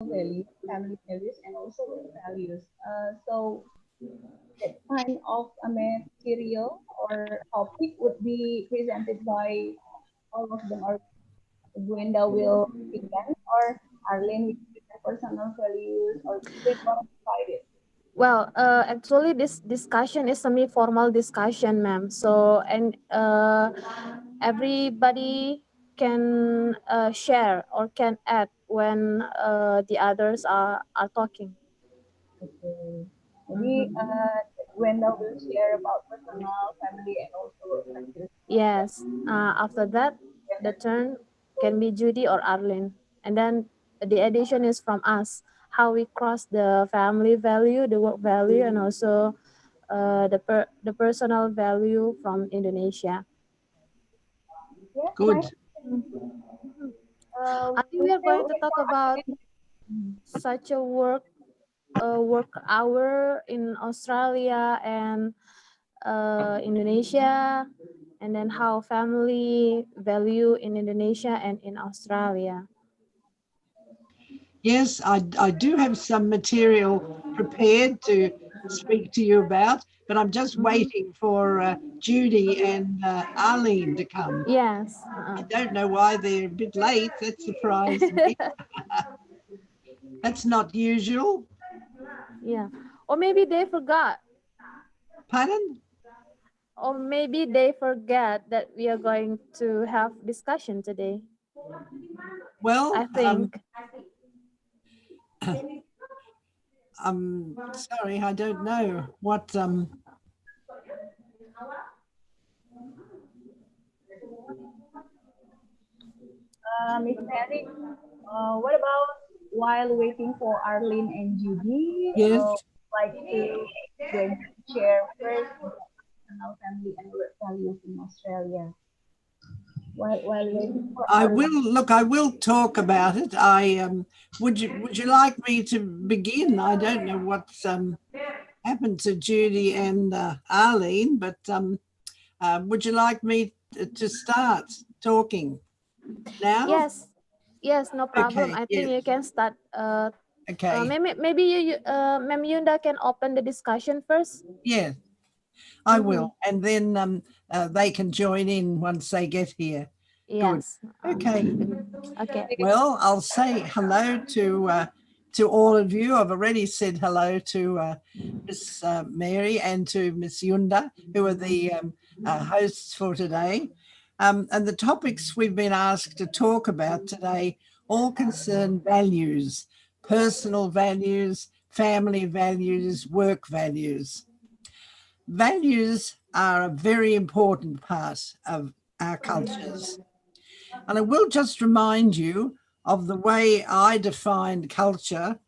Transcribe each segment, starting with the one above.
values, family values, and also work values. So that kind of a material or topic would be presented by all of them, or Gwenda will present, or Arlene will present personal values, or which one of it? Well, actually, this discussion is semi-formal discussion, ma'am. So, and everybody can share or can add when the others are talking. Okay. Maybe Mhm. Gwenda will share about personal, family, and also work values. Yes. After that, the turn can be Judy or Arlene, and then the addition is from us. How we cross the family value, the work value, and also the personal value from Indonesia. Yes, nice. Good. I think we We are still going to wait talk for about Arlene. such a work hour in Australia and Indonesia, and then how family value in Indonesia and in Australia. Yes, I do have some material prepared to speak to you about, but I'm just Mhm. waiting for Judy and Arlene to come. Yes. I don't know why they're a bit late. That surprised me. That's not usual. Yeah. Or maybe they forgot. Pardon? Or maybe they forget that we are going to have discussion today. I Well, think. I'm sorry, I don't know what. Miss Mary, what about while waiting for Arlene and Judy? Yes, Like to Gwenda to share first about personal, family, and work values in Australia. While waiting for I Arlene. will look. I will talk about it. I would you like me to begin? I don't know what's happened to Judy and Arlene, but would you like me to start talking now? Yes. Yes, no problem. Okay. I think Yes. you can start. Okay. Maybe Ma'am Yunda can open the discussion first. Yeah, I Mm-hmm. will, and then they can join in once they get here. Good. Yes. Okay. Okay. Well, I'll say hello to all of you. I've already said hello to Miss Mary and to Miss Yunda, who are the hosts for today. And the topics we've been asked to talk about today all concern values, personal values, family values, work values. Values are a very important part of our cultures. And I will just remind you of the way I defined culture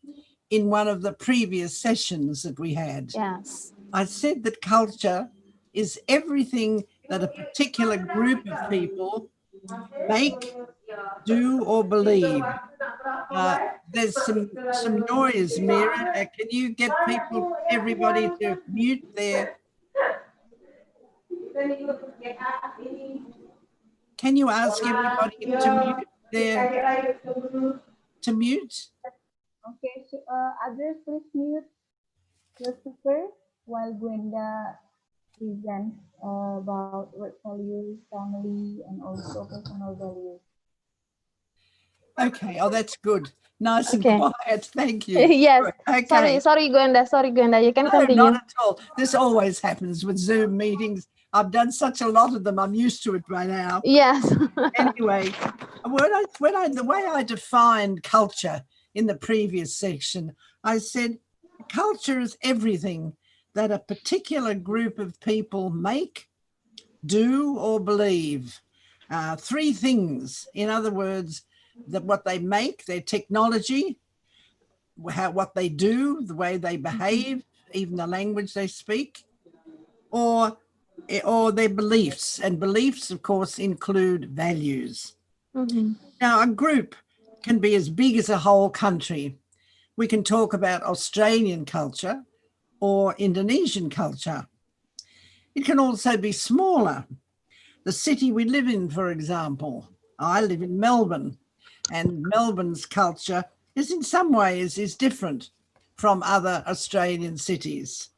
in one of the previous sessions that we had. Yes. I said that culture is everything that a particular group of people make, do, or believe. Uh, there's some noise, Mira. Can you get everybody to mute their? Can you ask everybody to mute their to mute? Okay, so, others please mute your speaker while Gwenda presents about work values, family, and also personal values. Okay. Oh, that's good. Nice and Okay. quiet. Thank you. Yes. Good. Sorry, Okay. sorry, Gwenda. Sorry, Gwenda. You can No, not continue. at all. This always happens with Zoom meetings. I've done such a lot of them. I'm used to it by now. Yes. Anyway, the way I defined culture in the previous section, I said culture is everything that a particular group of people make, do, or believe. Three things. In other words, that what they make, their technology, what they do, the way they behave, even the language they speak, or their beliefs. And beliefs, of course, include values. Mhm. Now, a group can be as big as a whole country. We can talk about Australian culture or Indonesian culture. It can also be smaller. The city we live in, for example. I live in Melbourne, and Melbourne's culture is in some ways is different from other Australian cities.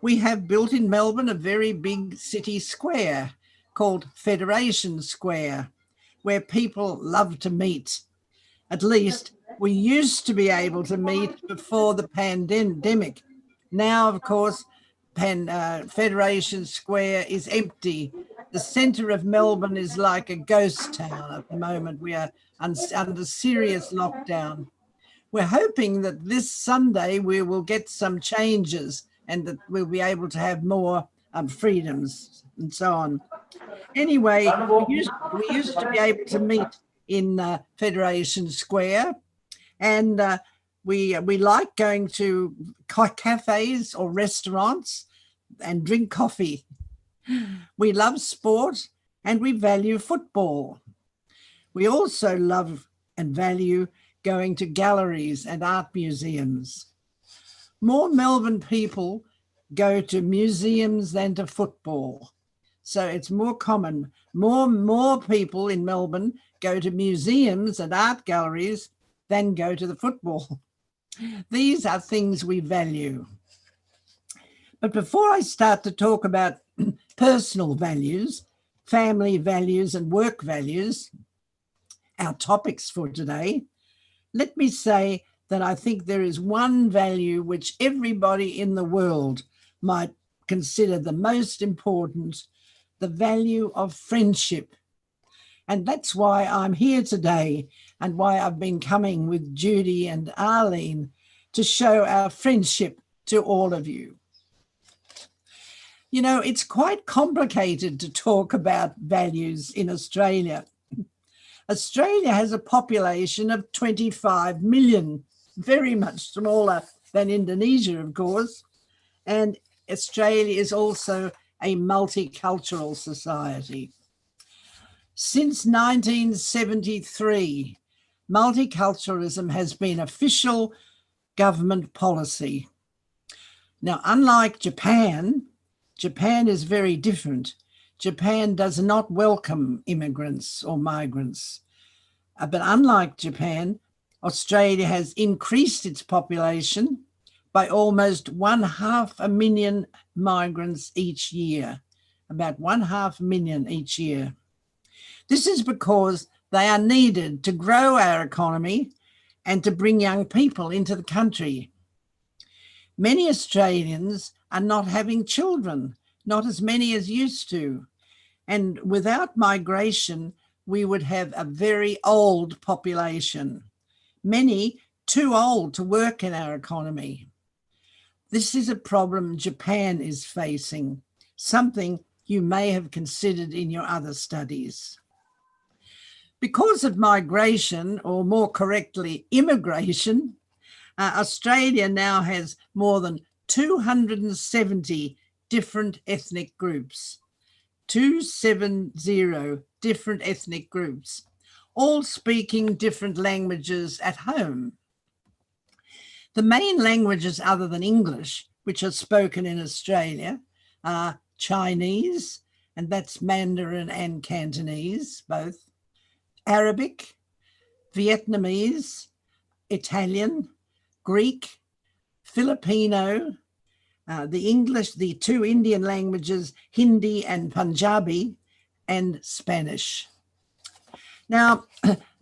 We have built in Melbourne a very big city square called Federation Square, where people love to meet. At least we used to be able to meet before the pandemic. Now, of course, Federation Square is empty. The centre of Melbourne is like a ghost town at the moment. We are under serious lockdown. We're hoping that this Sunday we will get some changes and that we'll be able to have more freedoms and so on. Anyway, we used to be able to meet in Federation Square, and we like going to cafes or restaurants and drink coffee. We love sport and we value football. We also love and value going to galleries and art museums. More Melbourne people go to museums than to football. So it's more common. More people in Melbourne go to museums and art galleries than go to the football. These are things we value. But before I start to talk about personal values, family values and work values, our topics for today, let me say that I think there is one value which everybody in the world might consider the most important, the value of friendship. And that's why I'm here today and why I've been coming with Judy and Arlene to show our friendship to all of you. You know, it's quite complicated to talk about values in Australia. Australia has a population of 25 million, very much smaller than Indonesia, of course. And Australia is also a multicultural society. Since 1973, multiculturalism has been official government policy. Now, unlike Japan, Japan is very different. Japan does not welcome immigrants or migrants. But unlike Japan, Australia has increased its population by almost 500,000 migrants each year, about 500,000 each year. This is because they are needed to grow our economy and to bring young people into the country. Many Australians are not having children, not as many as used to. And without migration, we would have a very old population, many too old to work in our economy. This is a problem Japan is facing, something you may have considered in your other studies. Because of migration, or more correctly, immigration, Australia now has more than 270 different ethnic groups, 270 different ethnic groups, all speaking different languages at home. The main languages other than English, which are spoken in Australia, are Chinese, and that's Mandarin and Cantonese, both, Arabic, Vietnamese, Italian, Greek, Filipino, the two Indian languages, Hindi and Punjabi, and Spanish. Now,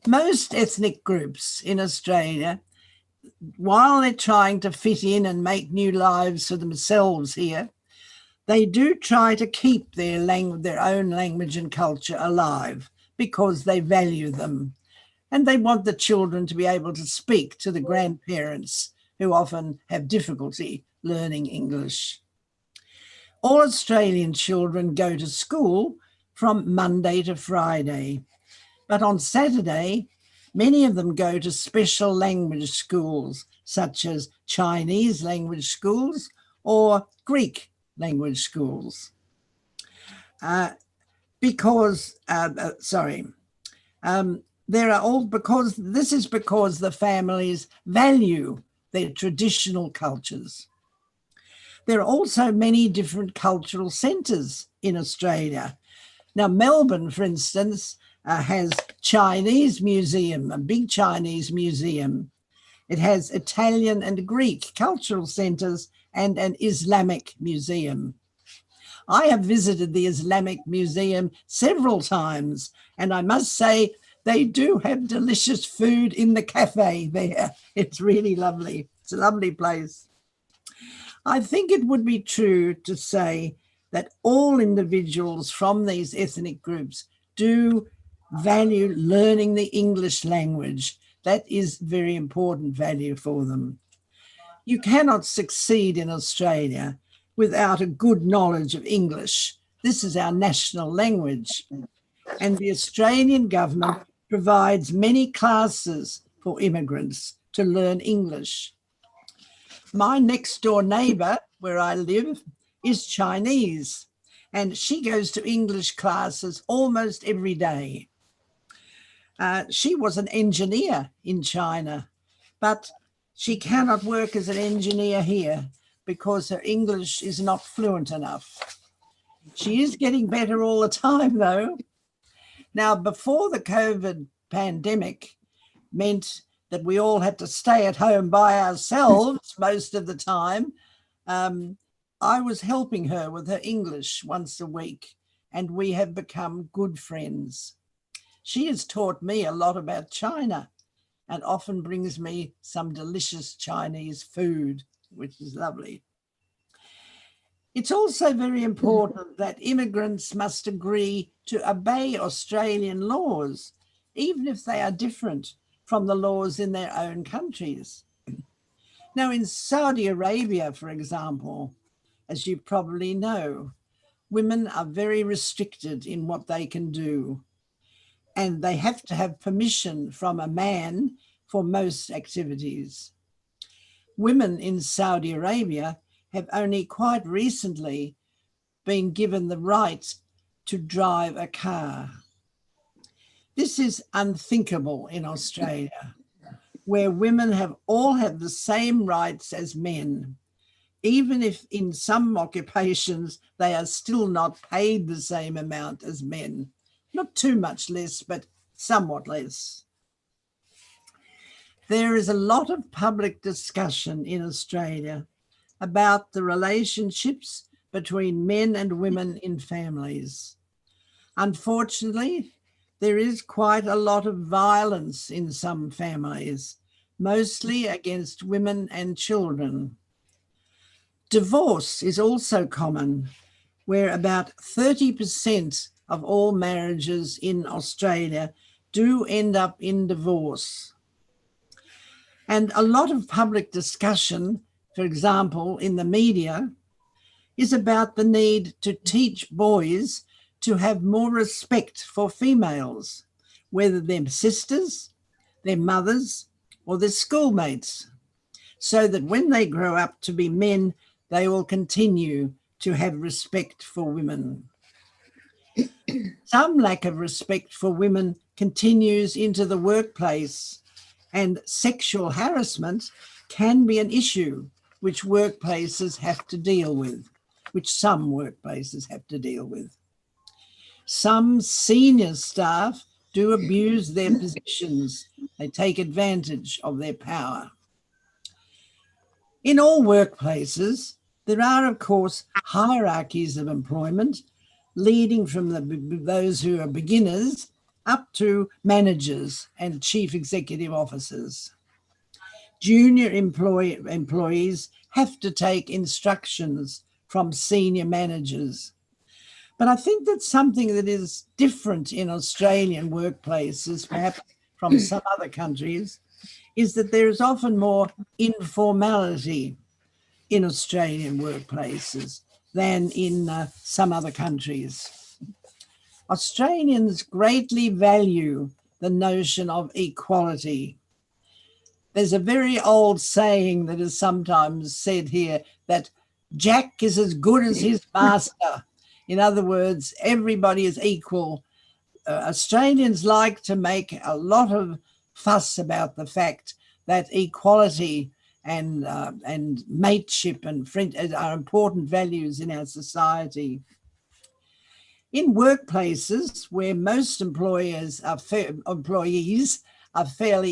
most ethnic groups in Australia, while they're trying to fit in and make new lives for themselves here, they do try to keep their own language and culture alive because they value them. And they want the children to be able to speak to the grandparents who often have difficulty learning English. All Australian children go to school from Monday to Friday, but on Saturday, many of them go to special language schools, such as Chinese language schools or Greek language schools. Because the families value their traditional cultures. There are also many different cultural centres in Australia. Now, Melbourne, for instance, has Chinese Museum, a big Chinese museum, It has Italian and Greek cultural centres and an Islamic museum. I have visited the Islamic Museum several times, and I must say they do have delicious food in the cafe there. It's really lovely. It's a lovely place. I think it would be true to say that all individuals from these ethnic groups do value learning the English language. That is very important value for them. You cannot succeed in Australia without a good knowledge of English. This is our national language. And the Australian government provides many classes for immigrants to learn English. My next door neighbour, where I live, is Chinese, and she goes to English classes almost every day. She was an engineer in China, but she cannot work as an engineer here because her English is not fluent enough. She is getting better all the time, though. Now, before the COVID pandemic meant that we all had to stay at home by ourselves most of the time, I was helping her with her English once a week, and we have become good friends. She has taught me a lot about China and often brings me some delicious Chinese food, which is lovely. It's also very important that immigrants must agree to obey Australian laws, even if they are different from the laws in their own countries. Now, in Saudi Arabia, for example, as you probably know, women are very restricted in what they can do, and they have to have permission from a man for most activities. Women in Saudi Arabia have only quite recently been given the right to drive a car. This is unthinkable in Australia, where women all have the same rights as men, even if in some occupations they are still not paid the same amount as men. Not too much less, but somewhat less. There is a lot of public discussion in Australia about the relationships between men and women in families. Unfortunately, there is quite a lot of violence in some families, mostly against women and children. Divorce is also common, where about 30% of all marriages in Australia do end up in divorce. And a lot of public discussion, for example, in the media, is about the need to teach boys to have more respect for females, whether they're sisters, their mothers, or their schoolmates, so that when they grow up to be men, they will continue to have respect for women. Some lack of respect for women continues into the workplace, and sexual harassment can be an issue which workplaces have to deal with, which some workplaces have to deal with. Some senior staff do abuse their positions. They take advantage of their power. In all workplaces, there are, of course, hierarchies of employment, leading from those who are beginners up to managers and chief executive officers. Junior employees have to take instructions from senior managers. But I think that's something that is different in Australian workplaces, perhaps from some other countries, is that there is often more informality in Australian workplaces than in some other countries. Australians greatly value the notion of equality. There's a very old saying that is sometimes said here that Jack is as good as his master. In other words, everybody is equal. Australians like to make a lot of fuss about the fact that equality and mateship and friendship are important values in our society. In workplaces where most employees are fairly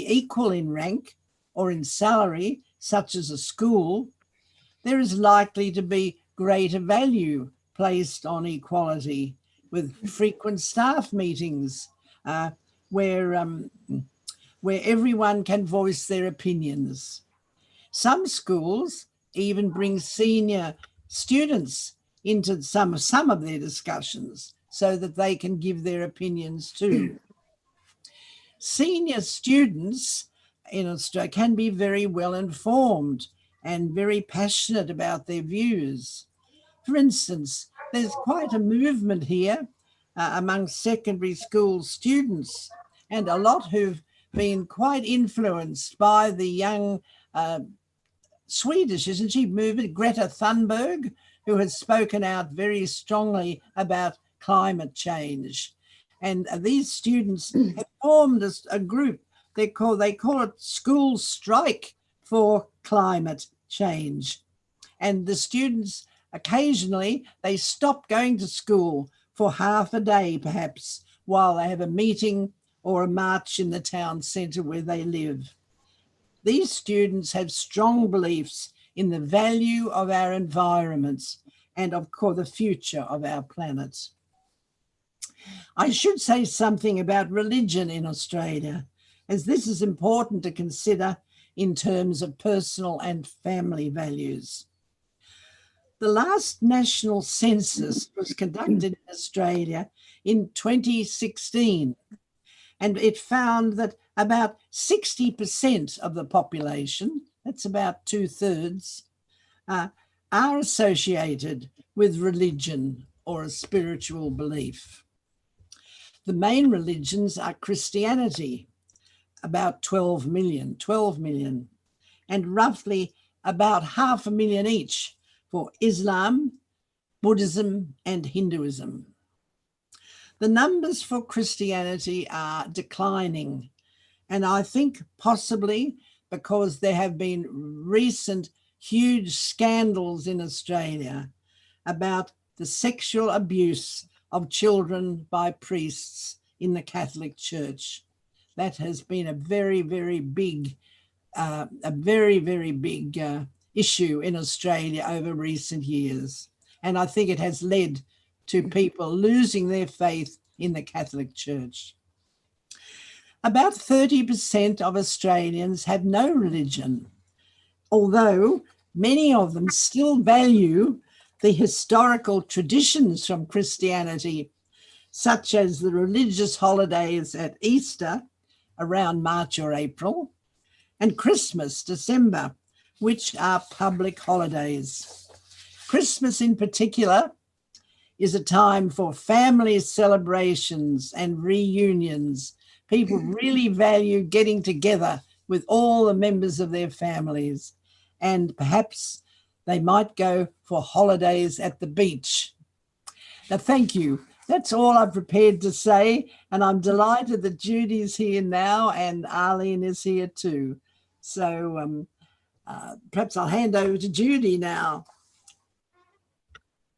equal in rank, or in salary, such as a school, there is likely to be greater value placed on equality, with frequent staff meetings where everyone can voice their opinions. Some schools even bring senior students into some of their discussions so that they can give their opinions too. Senior students in Australia can be very well informed and very passionate about their views. For instance, there's quite a movement here among secondary school students, and a lot who've been quite influenced by the young Swedish, isn't she, movement, Greta Thunberg, who has spoken out very strongly about climate change. And these students have formed a group. They call it School Strike for Climate Change. And the students, occasionally, they stop going to school for half a day, perhaps, while they have a meeting or a march in the town centre where they live. These students have strong beliefs in the value of our environments and, of course, the future of our planet. I should say something about religion in Australia, as this is important to consider in terms of personal and family values. The last national census was conducted in Australia in 2016, and it found that about 60% of the population, that's about 2/3, are associated with religion or a spiritual belief. The main religions are Christianity, about 12 million, and roughly about 500,000 each for Islam, Buddhism, and Hinduism. The numbers for Christianity are declining, and I think possibly because there have been recent huge scandals in Australia about the sexual abuse of children by priests in the Catholic Church. That has been a very, very big issue in Australia over recent years. And I think it has led to people losing their faith in the Catholic Church. About 30% of Australians have no religion, although many of them still value the historical traditions from Christianity, such as the religious holidays at Easter around March or April, and Christmas, December, which are public holidays. Christmas in particular is a time for family celebrations and reunions. People really value getting together with all the members of their families, and perhaps they might go for holidays at the beach. Now, thank you. That's all I'm prepared to say, and I'm delighted that Judy's here now and Arlene is here too. So perhaps I'll hand over to Judy now.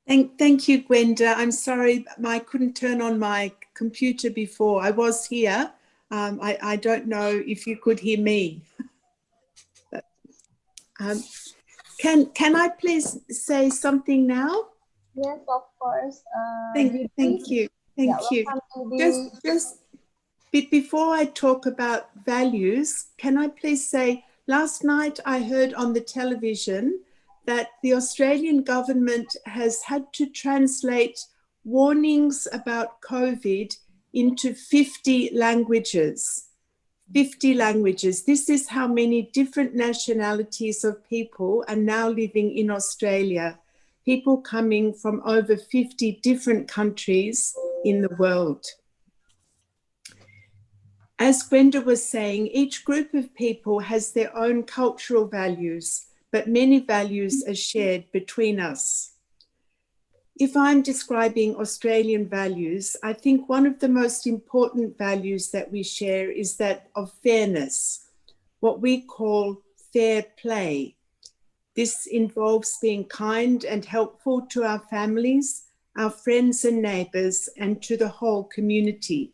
Thank you, Gwenda. I'm sorry I couldn't turn on my computer before. I was here. I don't know if you could hear me. Can I please say something now? Yes, of course. Thank you. Just before I talk about values, can I please say, last night I heard on the television that the Australian government has had to translate warnings about COVID into 50 languages. 50 languages. This is how many different nationalities of people are now living in Australia. People coming from over 50 different countries in the world. As Gwenda was saying, each group of people has their own cultural values, but many values are shared between us. If I'm describing Australian values, I think one of the most important values that we share is that of fairness, what we call fair play. This involves being kind and helpful to our families, our friends and neighbours, and to the whole community.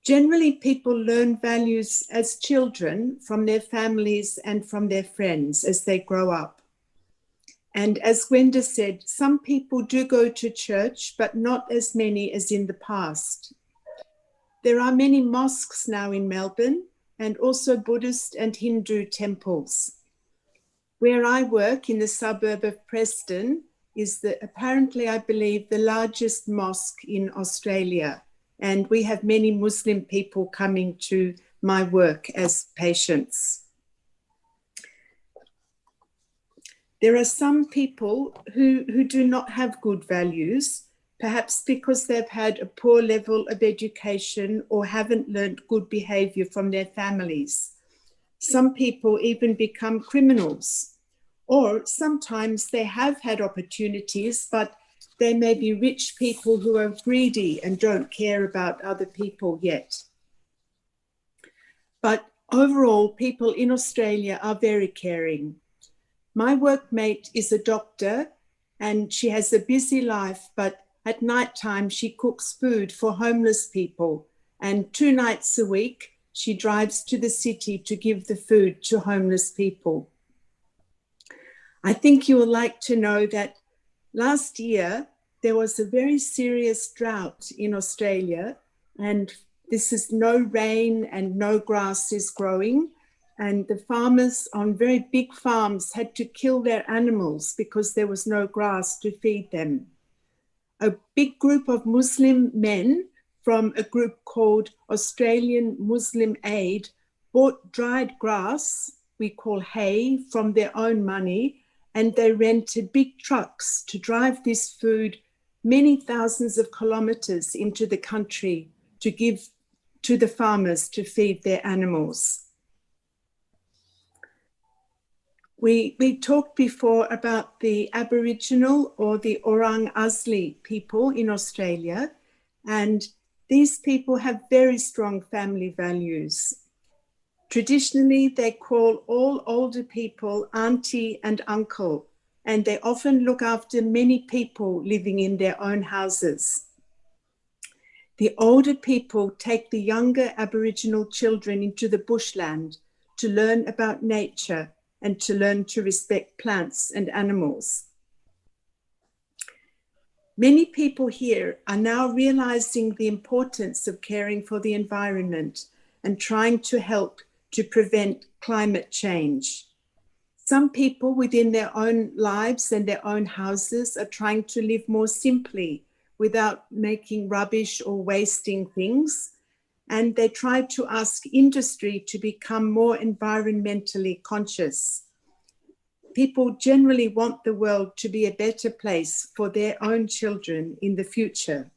Generally, people learn values as children from their families and from their friends as they grow up. And as Gwenda said, some people do go to church, but not as many as in the past. There are many mosques now in Melbourne, and also Buddhist and Hindu temples. Where I work in the suburb of Preston is apparently, I believe, the largest mosque in Australia. And we have many Muslim people coming to my work as patients. There are some people who do not have good values, perhaps because they've had a poor level of education or haven't learned good behavior from their families. Some people even become criminals, or sometimes they have had opportunities, but they may be rich people who are greedy and don't care about other people yet. But overall, people in Australia are very caring. My workmate is a doctor and she has a busy life, but at night time she cooks food for homeless people, and 2 nights a week she drives to the city to give the food to homeless people. I think you will like to know that last year, there was a very serious drought in Australia, and this is no rain and no grass is growing. And the farmers on very big farms had to kill their animals because there was no grass to feed them. A big group of Muslim men from a group called Australian Muslim Aid bought dried grass, we call hay, from their own money, and they rented big trucks to drive this food many thousands of kilometers into the country to give to the farmers to feed their animals. We talked before about the Aboriginal or the Orang Asli people in Australia, and these people have very strong family values. Traditionally, they call all older people auntie and uncle, and they often look after many people living in their own houses. The older people take the younger Aboriginal children into the bushland to learn about nature and to learn to respect plants and animals. Many people here are now realizing the importance of caring for the environment and trying to help to prevent climate change. Some people within their own lives and their own houses are trying to live more simply without making rubbish or wasting things. And they try to ask industry to become more environmentally conscious. People generally want the world to be a better place for their own children in the future.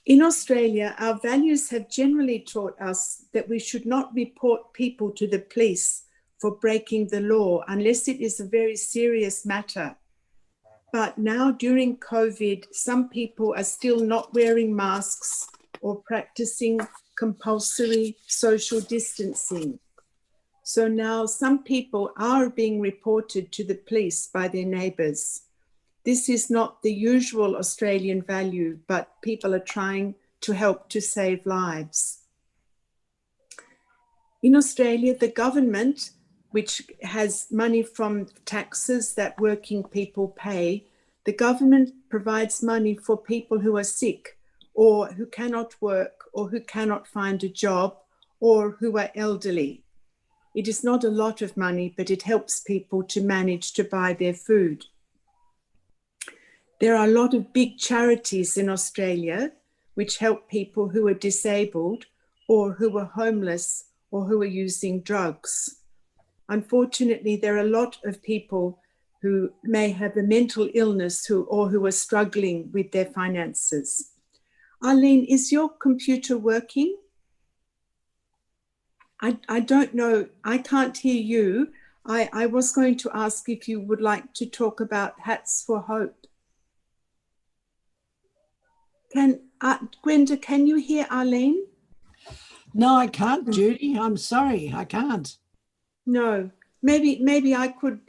In Australia, our values have generally taught us that we should not report people to the police for breaking the law unless it is a very serious matter. But now during COVID, some people are still not wearing masks or practicing compulsory social distancing. So now some people are being reported to the police by their neighbours. This is not the usual Australian value, but people are trying to help to save lives. In Australia, the government, which has money from taxes that working people pay, the government provides money for people who are sick or who cannot work or who cannot find a job or who are elderly. It is not a lot of money, but it helps people to manage to buy their food. There are a lot of big charities in Australia which help people who are disabled or who are homeless or who are using drugs. Unfortunately, there are a lot of people who may have a mental illness or who are struggling with their finances. Arlene, is your computer working? I don't know. I can't hear you. I was going to ask if you would like to talk about Hats for Hope. Gwenda, can you hear Arlene? No, I can't, Judy. I'm sorry, I can't. No, maybe I could.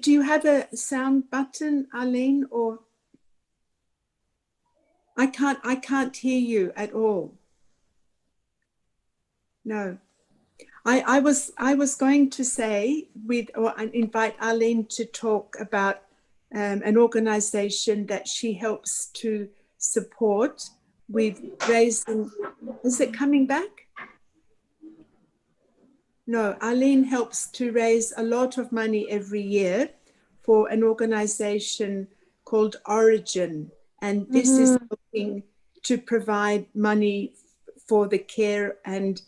Do you have a sound button, Arlene? Or I can't hear you at all. No. I was going to say or invite Arlene to talk about an organization that she helps to support with raising. Is it coming back? No, Arlene helps to raise a lot of money every year for an organization called Origin. And this is helping to provide money for the care and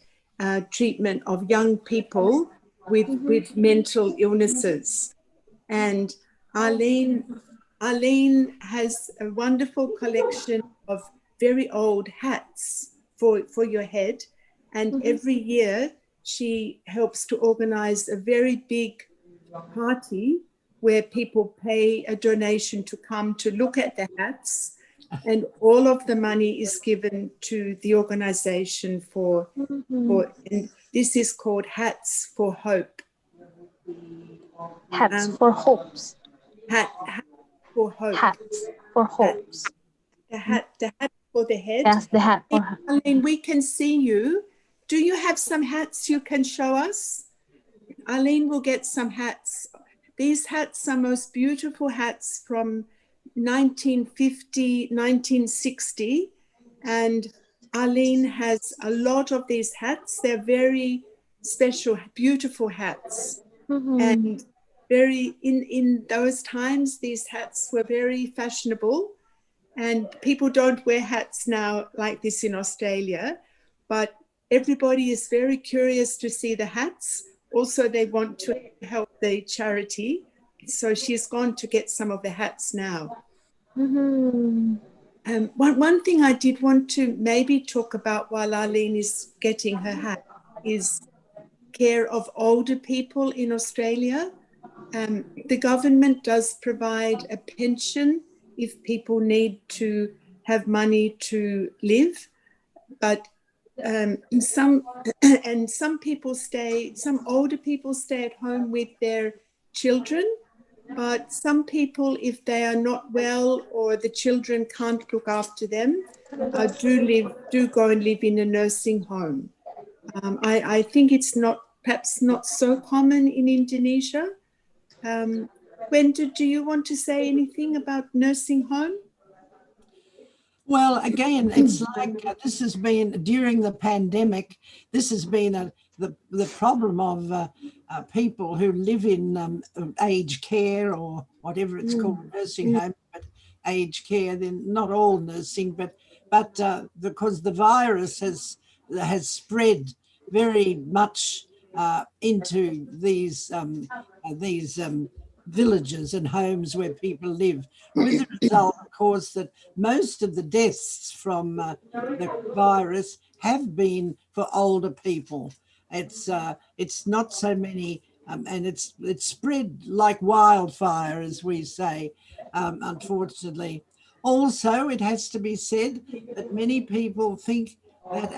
treatment of young people with mental illnesses. And Arlene has a wonderful collection of very old hats for your head. And every year she helps to organize a very big party where people pay a donation to come to look at the hats. And all of the money is given to the organization and this is called Hats for Hope. Hats for hopes. Hat for hope. Hats for hopes. The hat for the head. Yes, the hat for hope. Arlene, we can see you. Do you have some hats you can show us? Arlene will get some hats. These hats are most beautiful hats from 1950, 1960. And Arlene has a lot of these hats. They're very special, beautiful hats. And very in those times, these hats were very fashionable. And people don't wear hats now like this in Australia. But everybody is very curious to see the hats. Also, they want to help the charity. So she's gone to get some of the hats now. One thing I did want to maybe talk about while Arlene is getting her hat is care of older people in Australia. The government does provide a pension if people need to have money to live, but some older people stay at home with their children, but some people, if they are not well or the children can't look after them, do go and live in a nursing home. I think it's perhaps not so common in Indonesia. Gwenda, do you want to say anything about nursing home? Well, again, it's like this has been during the pandemic. This has been the problem of people who live in aged care or whatever it's called, nursing home, but aged care. Then not all nursing, but because the virus has spread very much into these villages and homes where people live, with the result, of course, that most of the deaths from the virus have been for older people. It's not so many, and it's spread like wildfire, as we say, unfortunately. Also, it has to be said that many people think that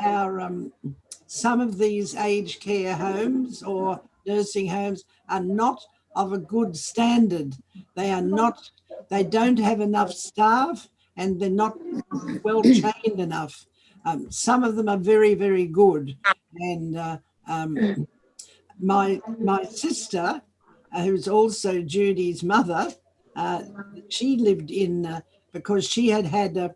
some of these aged care homes or nursing homes are not of a good standard. They don't have enough staff and they're not well trained enough. Some of them are very, very good. And my sister, who's also Judy's mother, she lived in, because she had to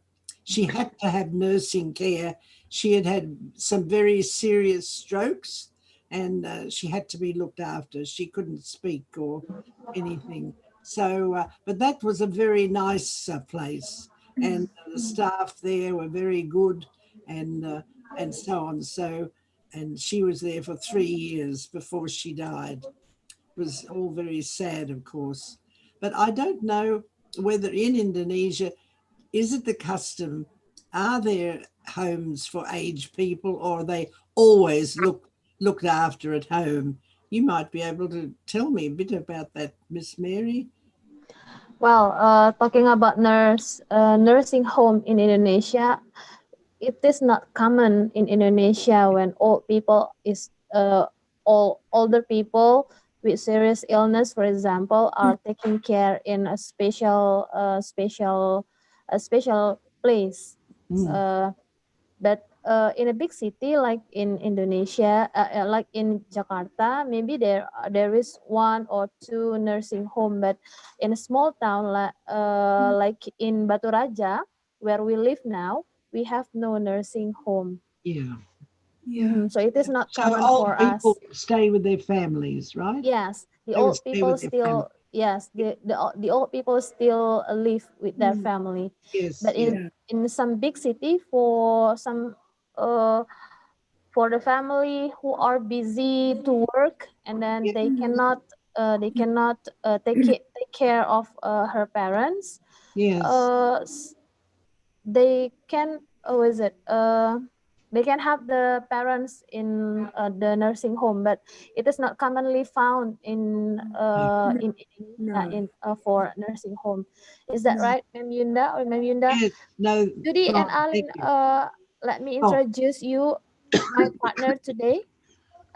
have nursing care. She had some very serious strokes, and she had to be looked after. She couldn't speak or anything. So, but that was a very nice place, and the staff there were very good, and so on. So, and she was there for 3 years before she died. It was all very sad, of course. But I don't know whether in Indonesia, is it the custom? Are there homes for aged people, or are they always looked after at home? You might be able to tell me a bit about that, Miss Mary. Well, talking about nursing home in Indonesia, it is not common in Indonesia when older people with serious illness, for example, are taken care in a special place. But in a big city like in Indonesia, like in Jakarta, maybe there is one or two nursing home. But in a small town like in Batu Raja, where we live now, we have no nursing home. Yeah. So it is not So common old for people us. stay with their families, right? Yes, the They would old stay people with their family. still, yes, the old people still live with their family. Yes, But yes. in some big city, uh for the family who are busy to work, and then Yeah. they cannot take care of her parents, Yes. uh they can is it they can have the parents in the nursing home, but it is not commonly found in Indonesia No, in for nursing home. Is that no. right, Ma'am Yunda or Ma'am Yunda? Yes. No. Judy and Right. Alin, Thank you. let me Oh, introduce you my partner today.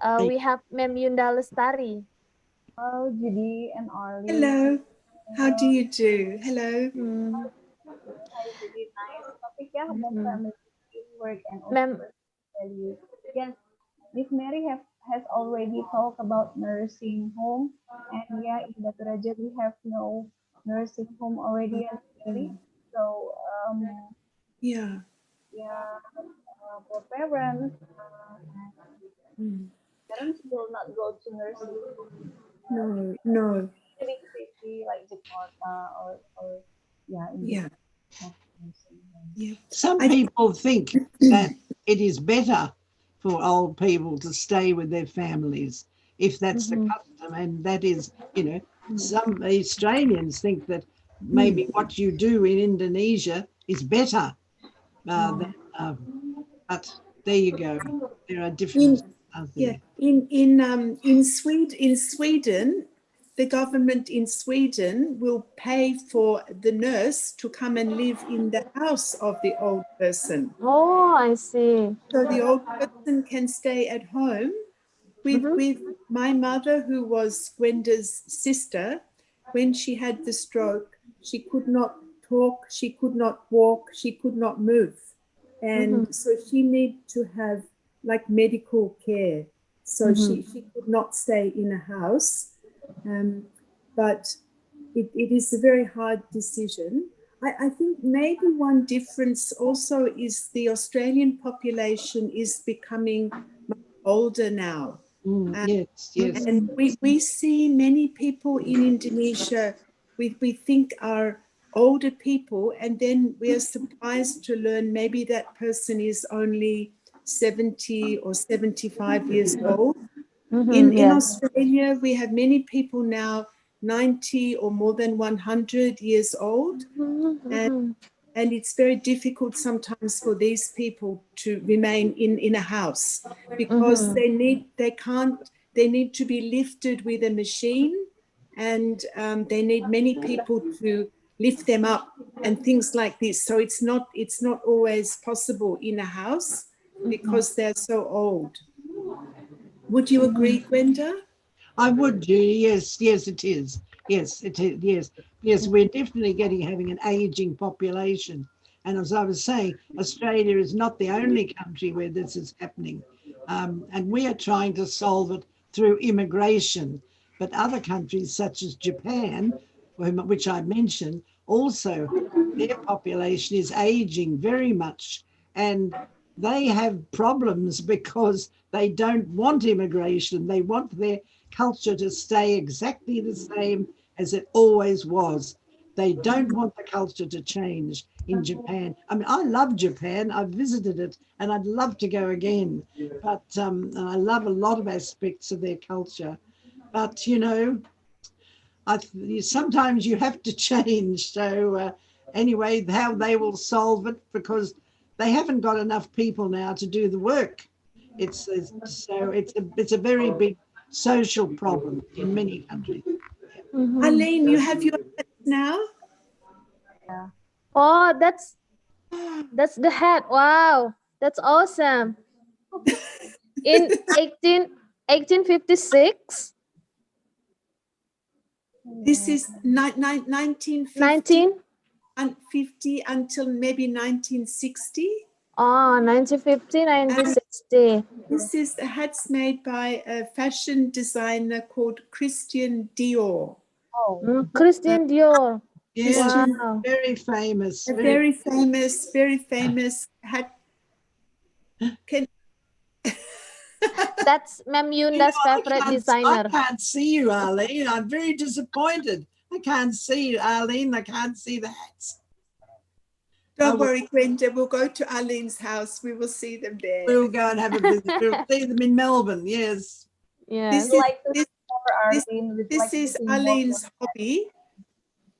thank We have Ma'am Yunda Lestari. Hello, Judy and Arlene. Hello. How do Uh, you do? Hello. Hmm. Hi, Judy. Nice topic ya about Mhm. family, work, and also Ma'am, values. Yes, Miss Mary has already talked about nursing home, and yeah, in Batu Raja we have no nursing home already, Miss Mary. Mm, So yeah. yeah, for parents, Mm, parents will not go to nursing no, no. in big city like Jakarta or yeah, in big Yeah, have nursing home. yeah. some I people think that it is better for old people to stay with their families if that's the mhm, custom, and that is, some Australians think that mm, maybe what you do in Indonesia is better than, but there you go. There are differences in out yeah, there. in Sweden, the government in Sweden will pay for the nurse to come and live in the house of the old person. oh, I see. So the old person can stay at home Mhm, with my mother, who was Gwenda's sister. When she had the stroke, she could not talk, she could not walk, she could not move. mhm, And so she needed to have like medical care. So mhm, she could not stay in a house. But it is a very hard decision. I think maybe one difference also is the Australian population is becoming much older now. Yes, yes. And mhm, we see many people in Indonesia we think are older people, and then we are surprised to learn maybe that person is only 70 or 75 years old. mhm, In yes. Australia, we have many people now 90 or more than 100 years old. Mhm, And, mhm, and it's very difficult sometimes for these people to remain in a house because mhm, they need to be lifted with a machine, and they need many people to lift them up and things like this. So it's not always possible in a house mhm, because they're so old. Would you mhm, agree, Gwenda? I would, Judy. Yes, yes, it is. Yes, it is. Yes, yes, we're definitely having an aging population. And as I was saying, Australia is not the only country where this is happening. And we are trying to solve it through immigration. But other countries, such as Japan, which I mentioned, also their population is aging very much. And they have problems because they don't want immigration. They want their culture to stay exactly the same as it always was. They don't want the culture to change in Japan. I mean, I love Japan. I've visited it and I'd love to go again. But and I love a lot of aspects of their culture. But, sometimes you have to change. So anyway, how they will solve it, because they haven't got enough people now to do the work. It's a very big social problem in many countries. mhm. Arlene, you have your ads now? Yeah. Oh, that's the head. Wow, that's awesome. In 1856, This Yeah. is 1950. 19, 50 until maybe 1960. Oh, 1950, 1960. This is the hats made by a fashion designer called Christian Dior. Oh, Christian Dior. Yes, Wow. very famous. A very famous hat. That's Ma'am Yunda's favorite I designer. can't see you, Arlene. I'm very disappointed. I can't see you, Arlene. I can't see the hats. Don't worry, Gwenda, we'll go to Arlene's house. We will see them there. We'll go and have a visit. We'll see them in Melbourne. Yes. Yes. This is, like to discover Arlene with this like is using more Arlene's than- hobby.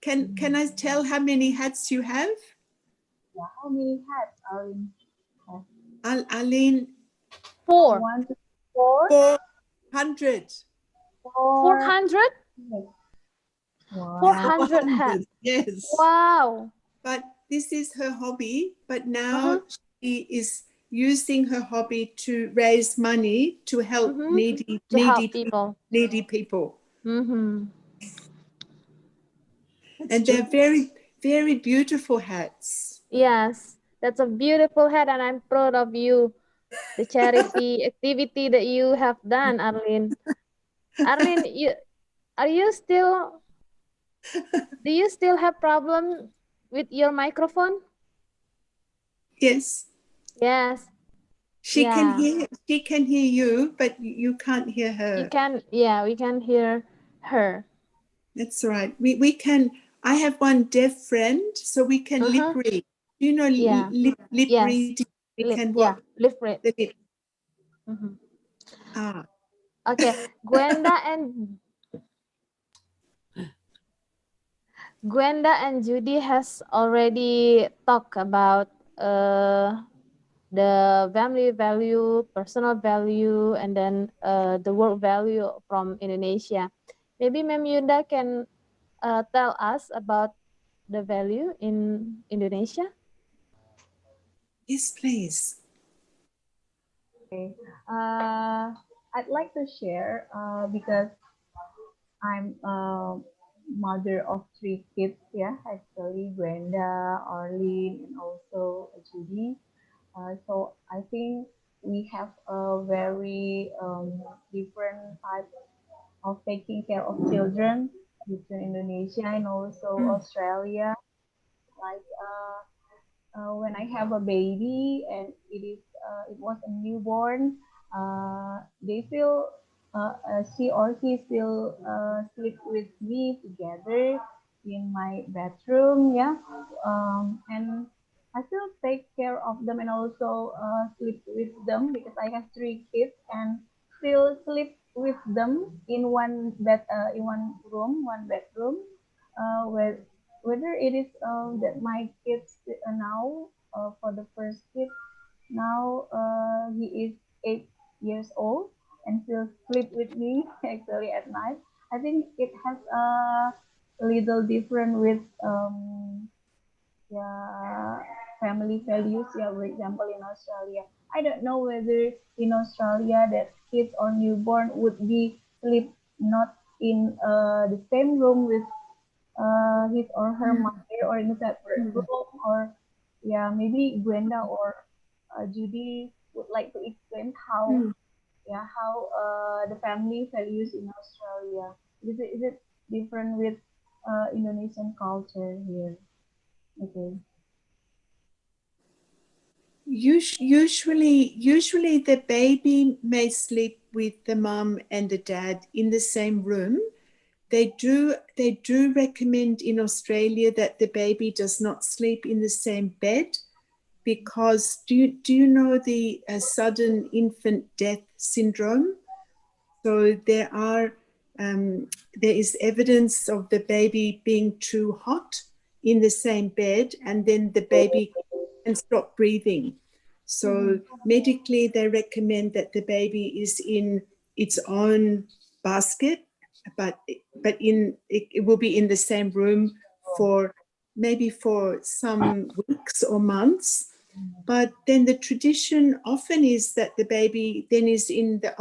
Can I tell how many hats you have? Yeah, how many hats Arlene has? Arlene, 4. 1, 2, 4, 400. 400? Wow. 400 hats. Yes. Wow. But this is her hobby. But now she is using her hobby to raise money to help needy people. Mm-hmm. And they're very, very beautiful hats. Yes, that's a beautiful hat, and I'm proud of you. The charity activity that you have done, Arlene. Arlene, do you still have problem with your microphone? Yes. Yes. She can hear you, but you can't hear her. You can, yeah, we can hear her. That's right. We can. I have one deaf friend, so we can lip read. You know, lip read. We can what? Lip read. The lip. Okay, Gwenda and Judy has already talked about the family value, personal value, and then the work value from Indonesia. Maybe Ma'am Yunda can tell us about the value in Indonesia? Yes, please. Okay. I'd like to share because I'm a mother of 3 kids. Yeah, actually, Brenda, Arlene, and also Judy. So I think we have a very different type of taking care of children between Indonesia and also Australia. Like when I have a baby and it was a newborn, they feel she or he still sleep with me together in my bedroom, yeah, and I still take care of them and also sleep with them because I have 3 kids and still sleep with them in one bed, in one room, one bedroom, where whether it is that my kids now for the first kid now he is 8 years old and still sleep with me actually at night. I think it has a little different with yeah, family values. Yeah, for example, in Australia, I don't know whether in Australia that kids or newborn would be sleep not in the same room with his or her mother or in a separate room, or yeah, maybe Gwenda or Judy would like to explain how the family values in Australia. Is it different with Indonesian culture here? Okay. Usually the baby may sleep with the mom and the dad in the same room. They do recommend in Australia that the baby does not sleep in the same bed because do you know the sudden infant death syndrome? So there is evidence of the baby being too hot in the same bed, and then the baby can stop breathing. So medically, they recommend that the baby is in its own basket, but it will be in the same room for maybe for some weeks or months. But then the tradition often is that the baby then is in the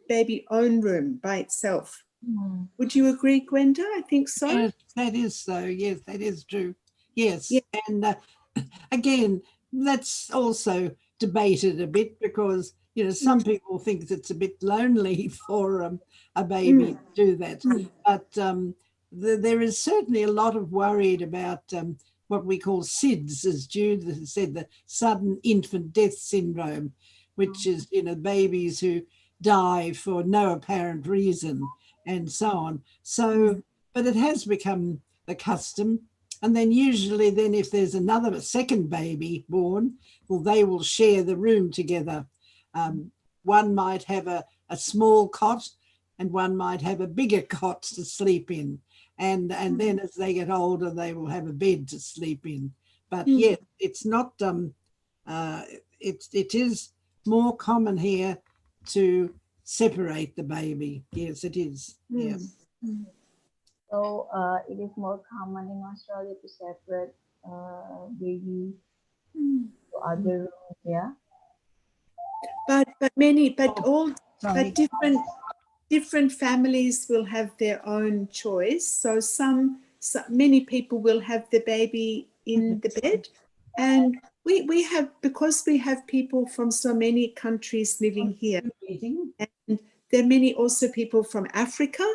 baby own room by itself. Would you agree, Gwenda? I think so. Yes, that is so. Yes, that is true. Yes. Yeah. And again, that's also debated a bit because, you know, some people think it's a bit lonely for a baby to do that. But there is certainly a lot of worried about what we call SIDS, as Jude said, the sudden infant death syndrome, which is, you know, babies who die for no apparent reason and so on. So, but it has become the custom. And then usually then if there's another second baby born, well, they will share the room together. One might have a small cot and one might have a bigger cot to sleep in. And then as they get older, they will have a bed to sleep in. But yes, it's not, it is more common here to separate the baby. Yes, it is. Yes. So it is more common in Australia to separate baby to other rooms, yeah. But all Sorry. different families will have their own choice. So many people will have the baby in the bed, and we have, because we have people from so many countries living here, and there are many also people from Africa,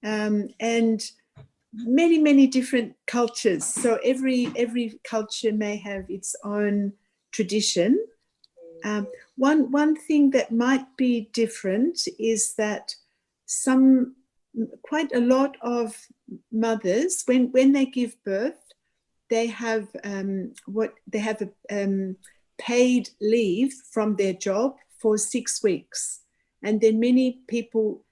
and many different cultures. So every culture may have its own tradition. One thing that might be different is that quite a lot of mothers, when they give birth, they have paid leave from their job for 6 weeks, and then many people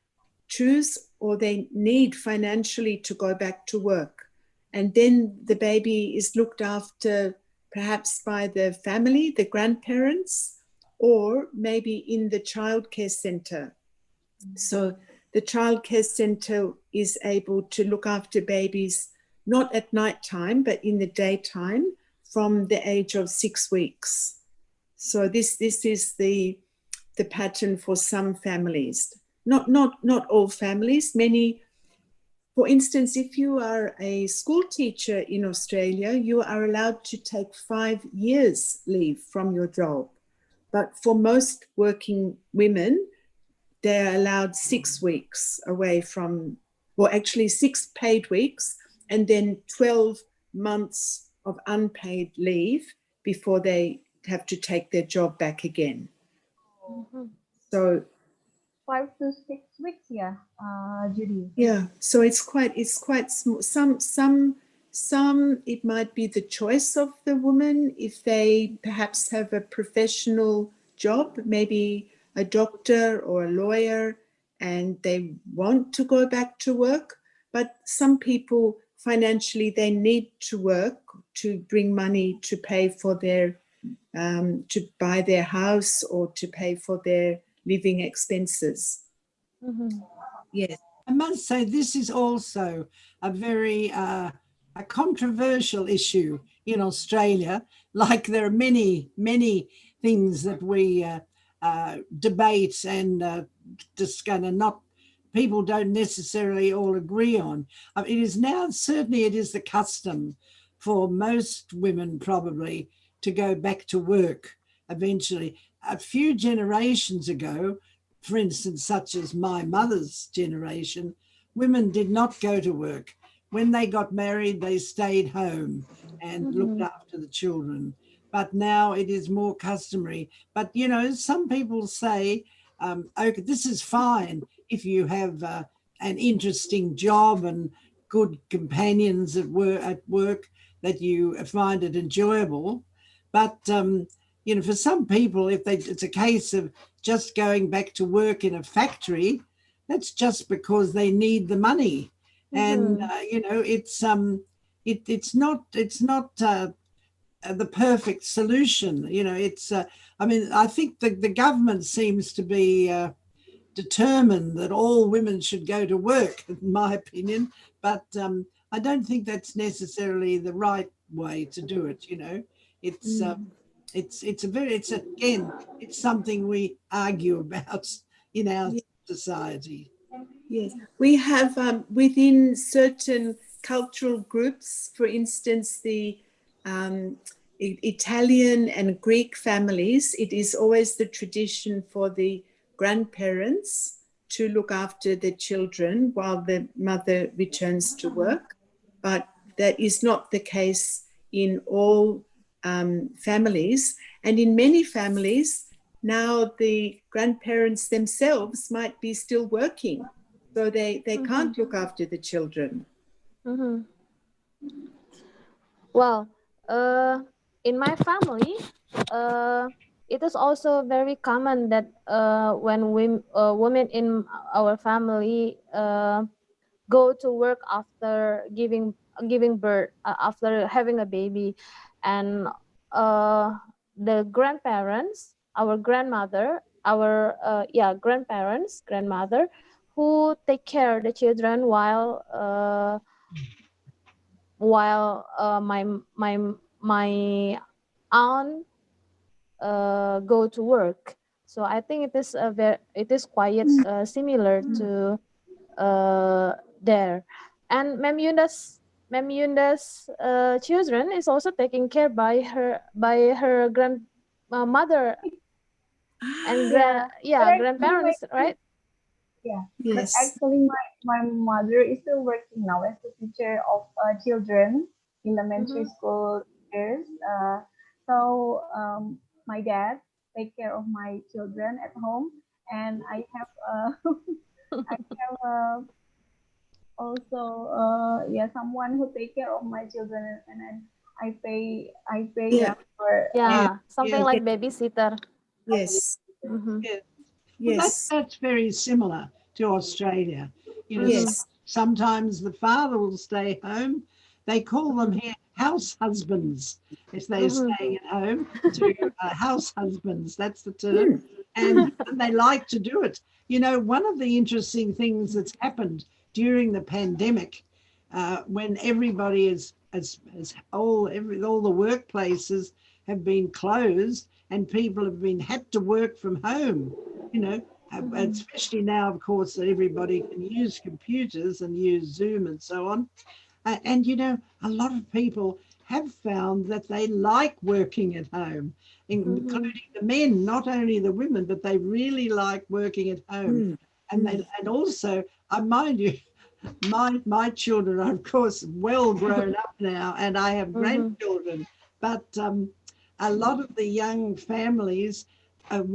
choose or they need financially to go back to work, and then the baby is looked after perhaps by the family, the grandparents, or maybe in the childcare center. So the childcare center is able to look after babies not at night time but in the daytime from the age of 6 weeks. So this is the pattern for some families. Not all families. Many, for instance, if you are a school teacher in Australia, you are allowed to take 5 years leave from your job. But for most working women, they're allowed 6 weeks away from, well, actually 6 paid weeks, and then 12 months of unpaid leave before they have to take their job back again. So 5 to 6 weeks, yeah, Judy. yeah, so it's quite small. Some it might be the choice of the woman if they perhaps have a professional job, maybe a doctor or a lawyer, and they want to go back to work. But some people financially, they need to work to bring money to pay for their to buy their house or to pay for their living expenses. Yes. I must say this is also a very a controversial issue in Australia. Like there are many things that we debate and discuss, and not people don't necessarily all agree on. It is now certainly it is the custom for most women probably to go back to work eventually. A few generations ago, for instance, such as my mother's generation, women did not go to work. When they got married, they stayed home and looked after the children. But now it is more customary. But, you know, some people say, okay, this is fine if you have an interesting job and good companions at work that you find it enjoyable. But, you know, for some people, if it's a case of just going back to work in a factory, that's just because they need the money. And, you know, it's not the perfect solution. You know, it's, I mean, I think the government seems to be determined that all women should go to work, in my opinion, but I don't think that's necessarily the right way to do it. You know, it's it's something we argue about in our society. Yes, we have within certain cultural groups, for instance, the Italian and Greek families, it is always the tradition for the grandparents to look after the children while the mother returns to work. But that is not the case in all families. And in many families, now the grandparents themselves might be still working. So they can't look after the children. Mhm. Well, in my family, it is also very common that when women in our family go to work after giving birth, after having a baby, and the grandparents, our grandmother, our grandmother, who take care of the children while my aunt go to work. So I think it is quite similar to there. And Mem Yunda's children is also taken care by her grandmother and But actually, grandparents, right? but Yes. actually, my mother is still working now as a teacher of children, elementary Mhm. school teachers. So my dad take care of my children at home, and I have I have also someone who take care of my children, and then I pay Yeah. them for Yeah, Yeah, something yeah, like babysitter. Yes. Mm-hmm. yeah. Well, Yes. that's very similar to Australia. You know, Mm-hmm. Yes. sometimes the father will stay home. They call them Mm-hmm. here house husbands if they're Mm-hmm. staying at home. To house husbands, that's the term, Hmm. and they like to do it. You know, one of the interesting things that's happened during the pandemic, when everybody is all the workplaces have been closed and people have been had to work from home. You know, especially now, of course, that everybody can use computers and use Zoom and so on. And, you know, a lot of people have found that they like working at home, Mm-hmm. including the men, not only the women, but they really like working at home. Hmm. And also, I mind you, my children are of course well grown up now, and I have Mm-hmm. grandchildren, but a lot of the young families,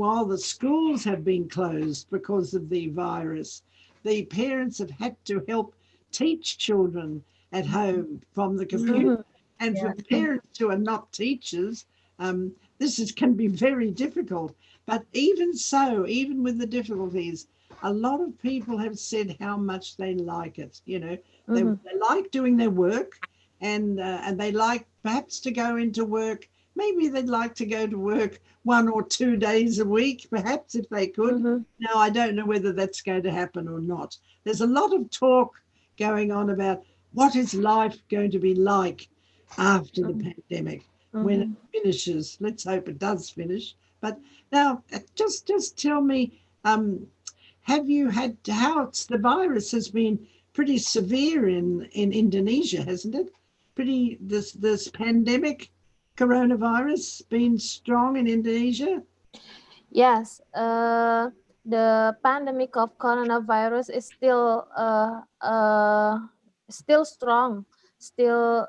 while the schools have been closed because of the virus, the parents have had to help teach children at home from the computer. Mm-hmm. And for yeah. parents who are not teachers, can be very difficult. But even so, even with the difficulties, a lot of people have said how much they like it. You know, Mm-hmm. they like doing their work, and they like perhaps to go into work. Maybe they'd like to go to work 1 or 2 days a week, perhaps if they could. Mm-hmm. Now, I don't know whether that's going to happen or not. There's a lot of talk going on about what is life going to be like after the pandemic when it Mm-hmm. finishes. Let's hope it does finish. But now, just tell me, have you had how it's the virus has been pretty severe in Indonesia, hasn't it? Pretty this pandemic coronavirus been strong in Indonesia? Yes, the pandemic of coronavirus is still strong. Still,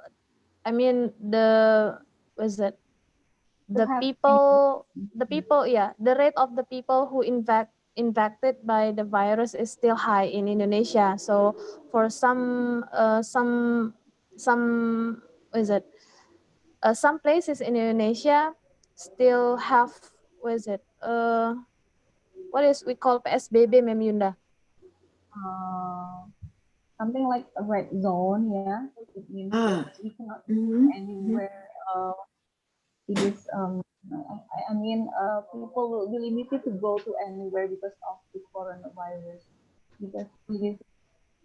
I mean the was it Still the happening. people the people yeah the rate of the people who infected by the virus is still high in Indonesia. So for some what is it some places in Indonesia still have what is it what is we call PSBB, Mem Yunda. Uh, Something like a red zone, yeah. It means that Ah. we cannot go Mhm. anywhere. It is people will be limited to go to anywhere because of the coronavirus, because it is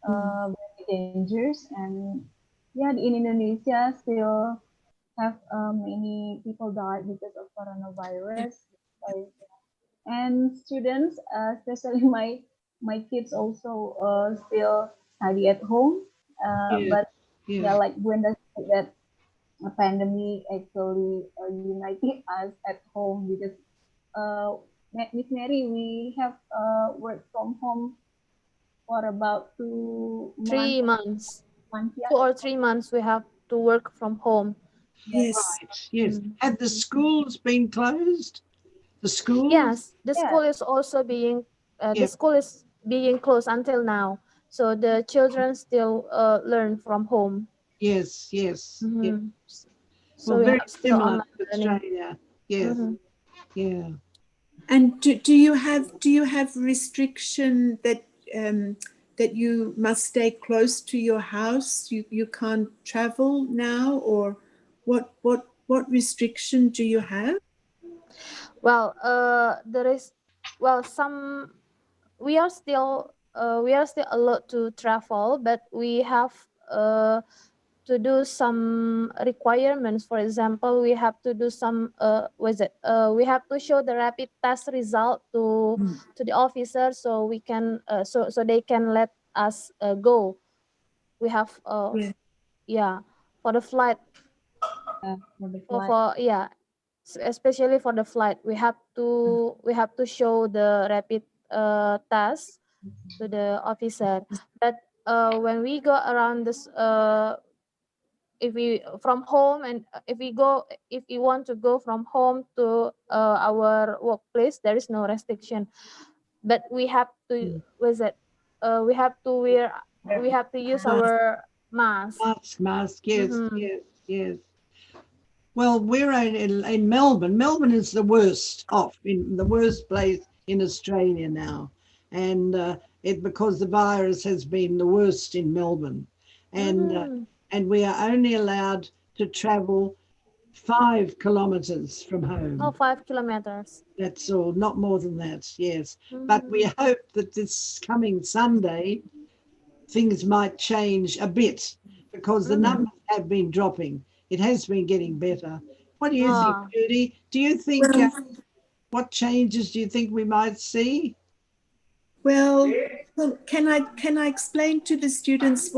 very dangerous. And yeah, in Indonesia still have many people died because of coronavirus. Like, and students, especially my kids, also still study at home. Yeah, But yeah. yeah, like Brenda said that a pandemic actually united us at home because Miss Mary, we have worked from home for about 2 months. 3 months, Yeah. 2 or 3 months, we have to work from home. Yes. Yes. Yes. Mm. Have the schools been closed? The schools? Yes, the Yes. school is also being Yeah. closed until now. So the children still learn from home. Yes, yes. Yeah. Mhm. So Well, we very have still similar online to learning. Australia. Yes. Mhm. Yeah. And do you have restriction that that you must stay close to your house? You can't travel now, or what restriction do you have? Well, there is, well, some, we are still allowed to travel, but we have to do some requirements. For example, we have to do some we have to show the rapid test result to the officer, so we can so they can let us go. We have Yeah. yeah, for the flight, For the for flight. yeah, especially for the flight, we have to show the rapid test to the officer. But when we go around this, if we from home, and if we want to go from home to our workplace, there is no restriction. But we have to, was it we have to wear, we have to use Mask. our mask. Mask. Yes, Mm-hmm. yes, yes. Well, we're in Melbourne. Melbourne is the worst off, in the worst place in Australia now, and it because the virus has been the worst in Melbourne, and uh, Mm-hmm. and we are only allowed to travel 5 kilometres from Oh, home. 5 kilometers. That's all, not more than that. Yes, but we Mm-hmm. hope that this coming Sunday things might change a bit because the Mm-hmm. numbers have been dropping. It has been getting better. What do you think, Oh, Judy? Do you think Well, what changes do you think we might see? well, can I explain to the students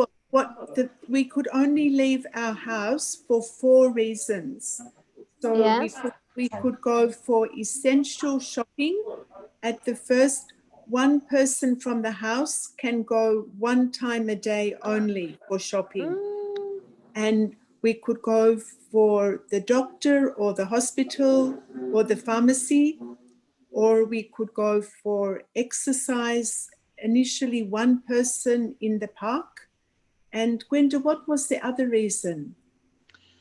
we could only leave our house for 4 reasons. So we yes. could we could go for essential shopping. At the first, one person from the house can go one time a day only for shopping. Mm. And we could go for the doctor or the hospital or the pharmacy, or we could go for exercise. Initially, one person in the park. And Gwenda, what was the other reason?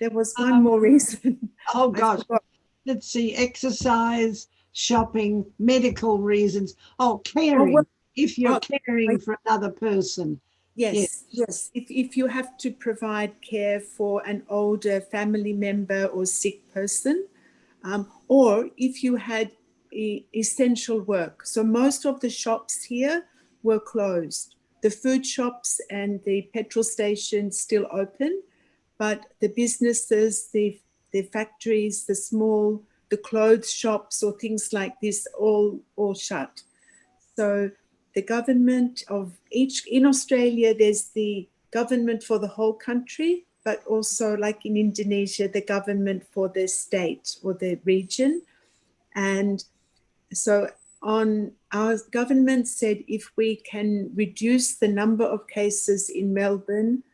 There was one more reason. Oh I gosh, forgot. let's see, exercise, shopping, medical reasons. Oh, Oh, well, caring. If you're oh, caring for another person. Yes. yes, yes. If you have to provide care for an older family member or sick person, or if you had essential work. So most of the shops here were closed. The food shops and the petrol stations still open, but the businesses, the factories, the clothes shops or things like this all shut. So the government of each, in Australia, there's the government for the whole country, but also like in Indonesia, the government for the state or the region. And so on, our government said if we can reduce the number of cases in Melbourne,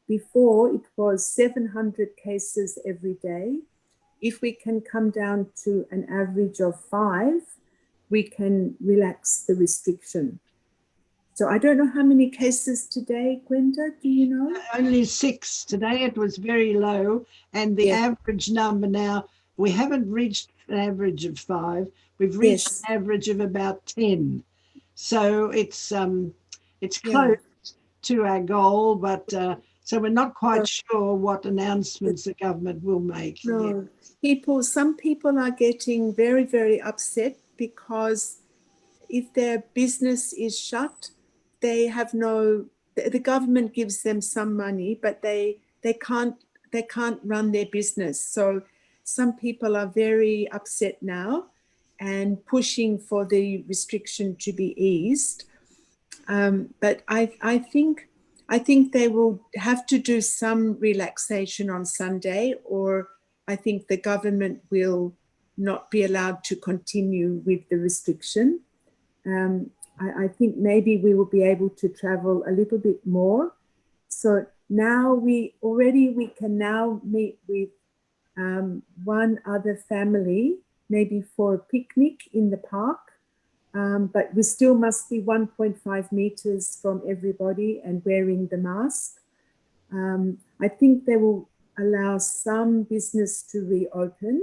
before it was 700 cases every day. If we can come down to an average of 5, we can relax the restriction. So I don't know how many cases today, Gwenda, do you know? Only 6 today. It was very low, and the Yes, average number now, we haven't reached an average of 5. We've reached yes, an average of about 10. So it's yeah. close to our goal, but so we're not quite So, sure what announcements the government will make. Yeah. no, some people are getting very, very upset because if their business is shut, they have no, the government gives them some money, but they can't run their business. So some people are very upset now and pushing for the restriction to be eased. But I think I think they will have to do some relaxation on Sunday, or I think the government will not be allowed to continue with the restriction. I think maybe we will be able to travel a little bit more. So now we can now meet with one other family, maybe for a picnic in the park. But we still must be 1.5 meters from everybody and wearing the mask. I think they will allow some business to reopen,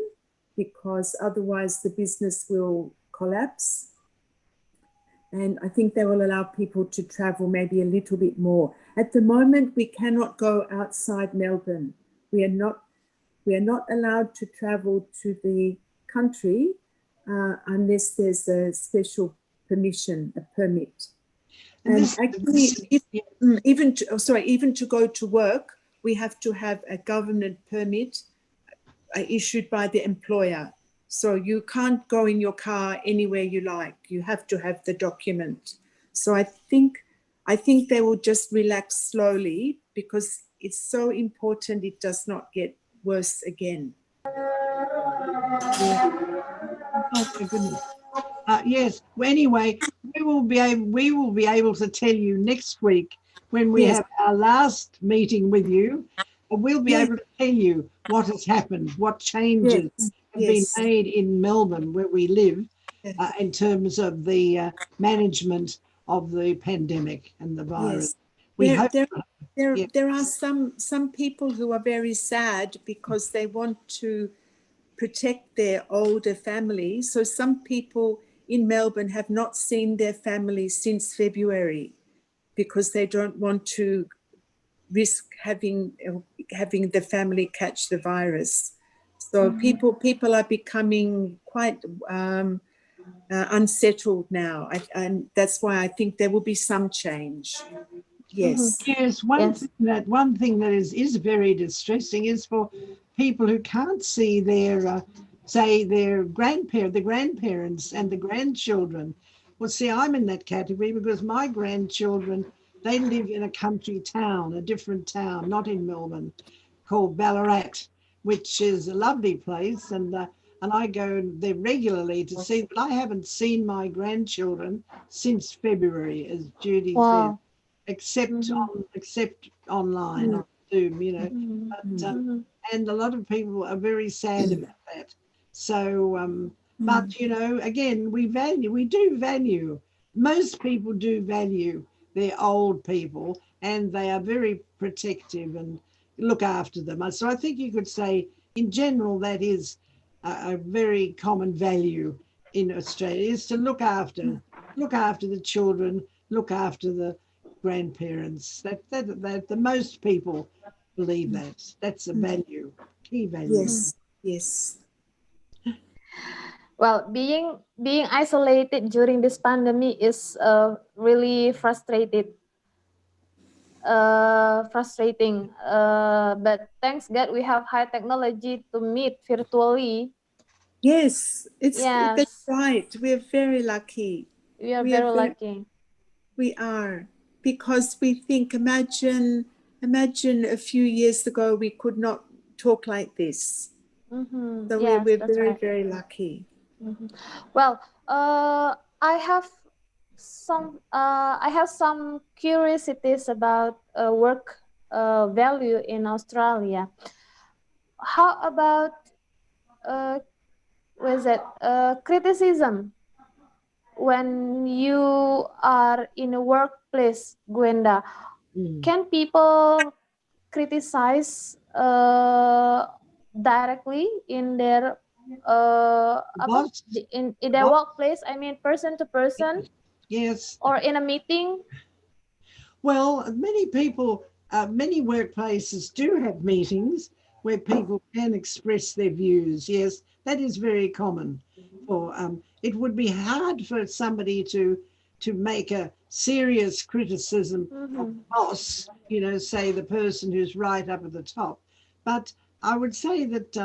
because otherwise the business will collapse. And I think they will allow people to travel maybe a little bit more. At the moment, we cannot go outside Melbourne. We are not allowed to travel to the country unless there's a special permission, a permit. And actually, even to go to work, we have to have a government permit issued by the employer. So you can't go in your car anywhere you like. You have to have the document. So I think they will just relax slowly, because it's so important it does not get worse again. Oh my goodness. Yes. Well, anyway, we will be able to tell you next week when we have our last meeting with you. We'll be able to tell you what has happened, what changes have been made in Melbourne, where we live, in terms of the management of the pandemic and the virus. There are some people who are very sad because they want to protect their older family. So some people in Melbourne have not seen their family since February, because they don't want to risk having the family catch the virus. So people are becoming quite unsettled now, and that's why I think there will be some change. Yes. Yes. One thing that is very distressing is for people who can't see their the grandparents and the grandchildren. Well, see, I'm in that category because my grandchildren, they live in a country town, a different town, not in Melbourne, called Ballarat, which is a lovely place, and I go there regularly to see. But I haven't seen my grandchildren since February, as Judy said, except online on Zoom, you know. But, and a lot of people are very sad about that. So, but you know, again, we do value. Most people do value their old people, and they are very protective and look after them. So I think you could say, in general, that is a very common value in Australia, is to look after the children, look after the grandparents. That the most people believe that's a value, key value. Yes. Well, being isolated during this pandemic is really frustrating. But thanks God we have high technology to meet virtually. Yes, that's right. We're very lucky. We are very lucky. We are, because we think, imagine a few years ago we could not talk like this. So we're very, very lucky. Well, I have some curiosities about work value in Australia. How about criticism when you are in a workplace, Gwenda? Can people criticize directly in their in their workplace? I mean, person to person. Yes. Or in a meeting? Well, many workplaces do have meetings where people can express their views. Yes, that is very common. For it would be hard for somebody to make a serious criticism of the boss, you know, say the person who's right up at the top. But I would say that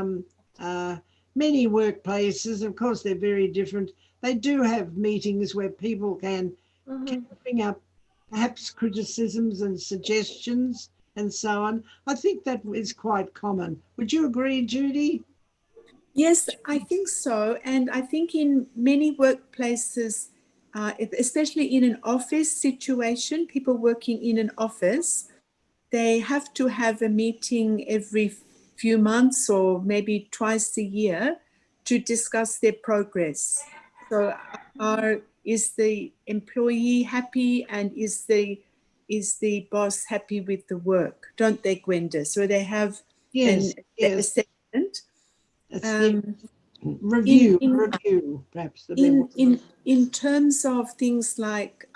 many workplaces, of course, they're very different. They do have meetings where people can bring up perhaps criticisms and suggestions and so on. I think that is quite common. Would you agree, Judy? Yes, I think so. And I think in many workplaces, especially in an office situation, people working in an office, they have to have a meeting every few months or maybe twice a year to discuss their progress. So is the employee happy, and is the boss happy with the work? Don't they, Gwenda? So they have Yes, an yes. assessment. It's the In, review, perhaps the better word. in terms of things like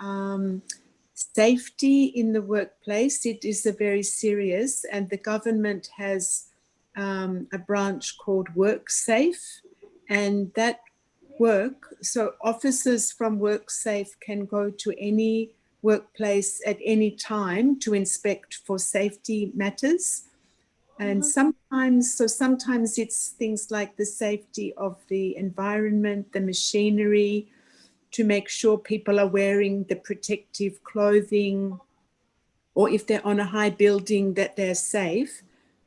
safety in the workplace, it is a very serious, and the government has a branch called WorkSafe, and that so officers from WorkSafe can go to any workplace at any time to inspect for safety matters. And sometimes it's things like the safety of the environment, the machinery, to make sure people are wearing the protective clothing, or if they're on a high building that they're safe.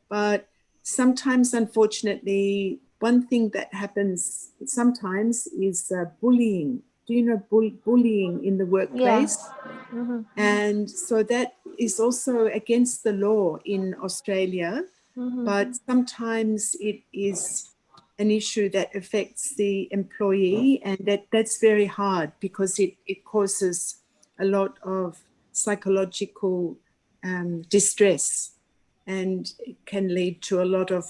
But sometimes, unfortunately, one thing that happens sometimes is bullying. Do you know bullying in the workplace? Mm-hmm. And so that is also against the law in Australia. Mm-hmm. But sometimes it is an issue that affects the employee, and that's very hard because it causes a lot of psychological distress, and it can lead to a lot of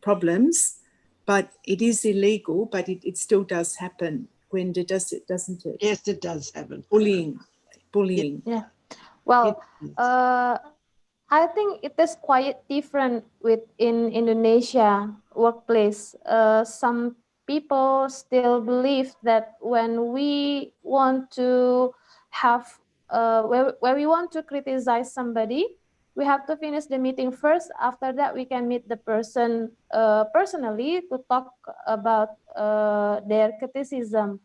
problems. But it is illegal, but it still does happen. Gwenda, doesn't it? Yes, it does happen. Bullying. Yeah. Well, I think it is quite different within Indonesia workplace. Some people still believe that when we want to have where we want to criticize somebody, we have to finish the meeting first. After that, we can meet the person personally to talk about their criticism.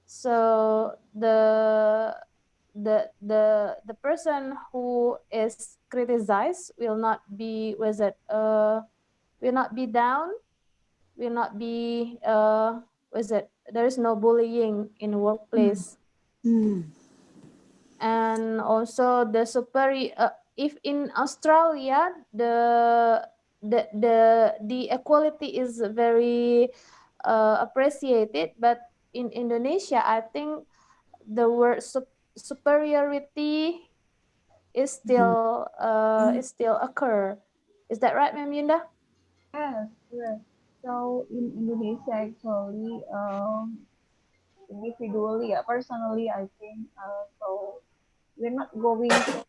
So the person who is criticized will not be will not be down, will not be there is no bullying in the workplace. And also the superior if in Australia the equality is very appreciated, but in Indonesia I think the word superiority is still occur. Is that right, Ma'am Yunda? Yes, yes. So in Indonesia, actually, individually, personally, I think so. We're not going to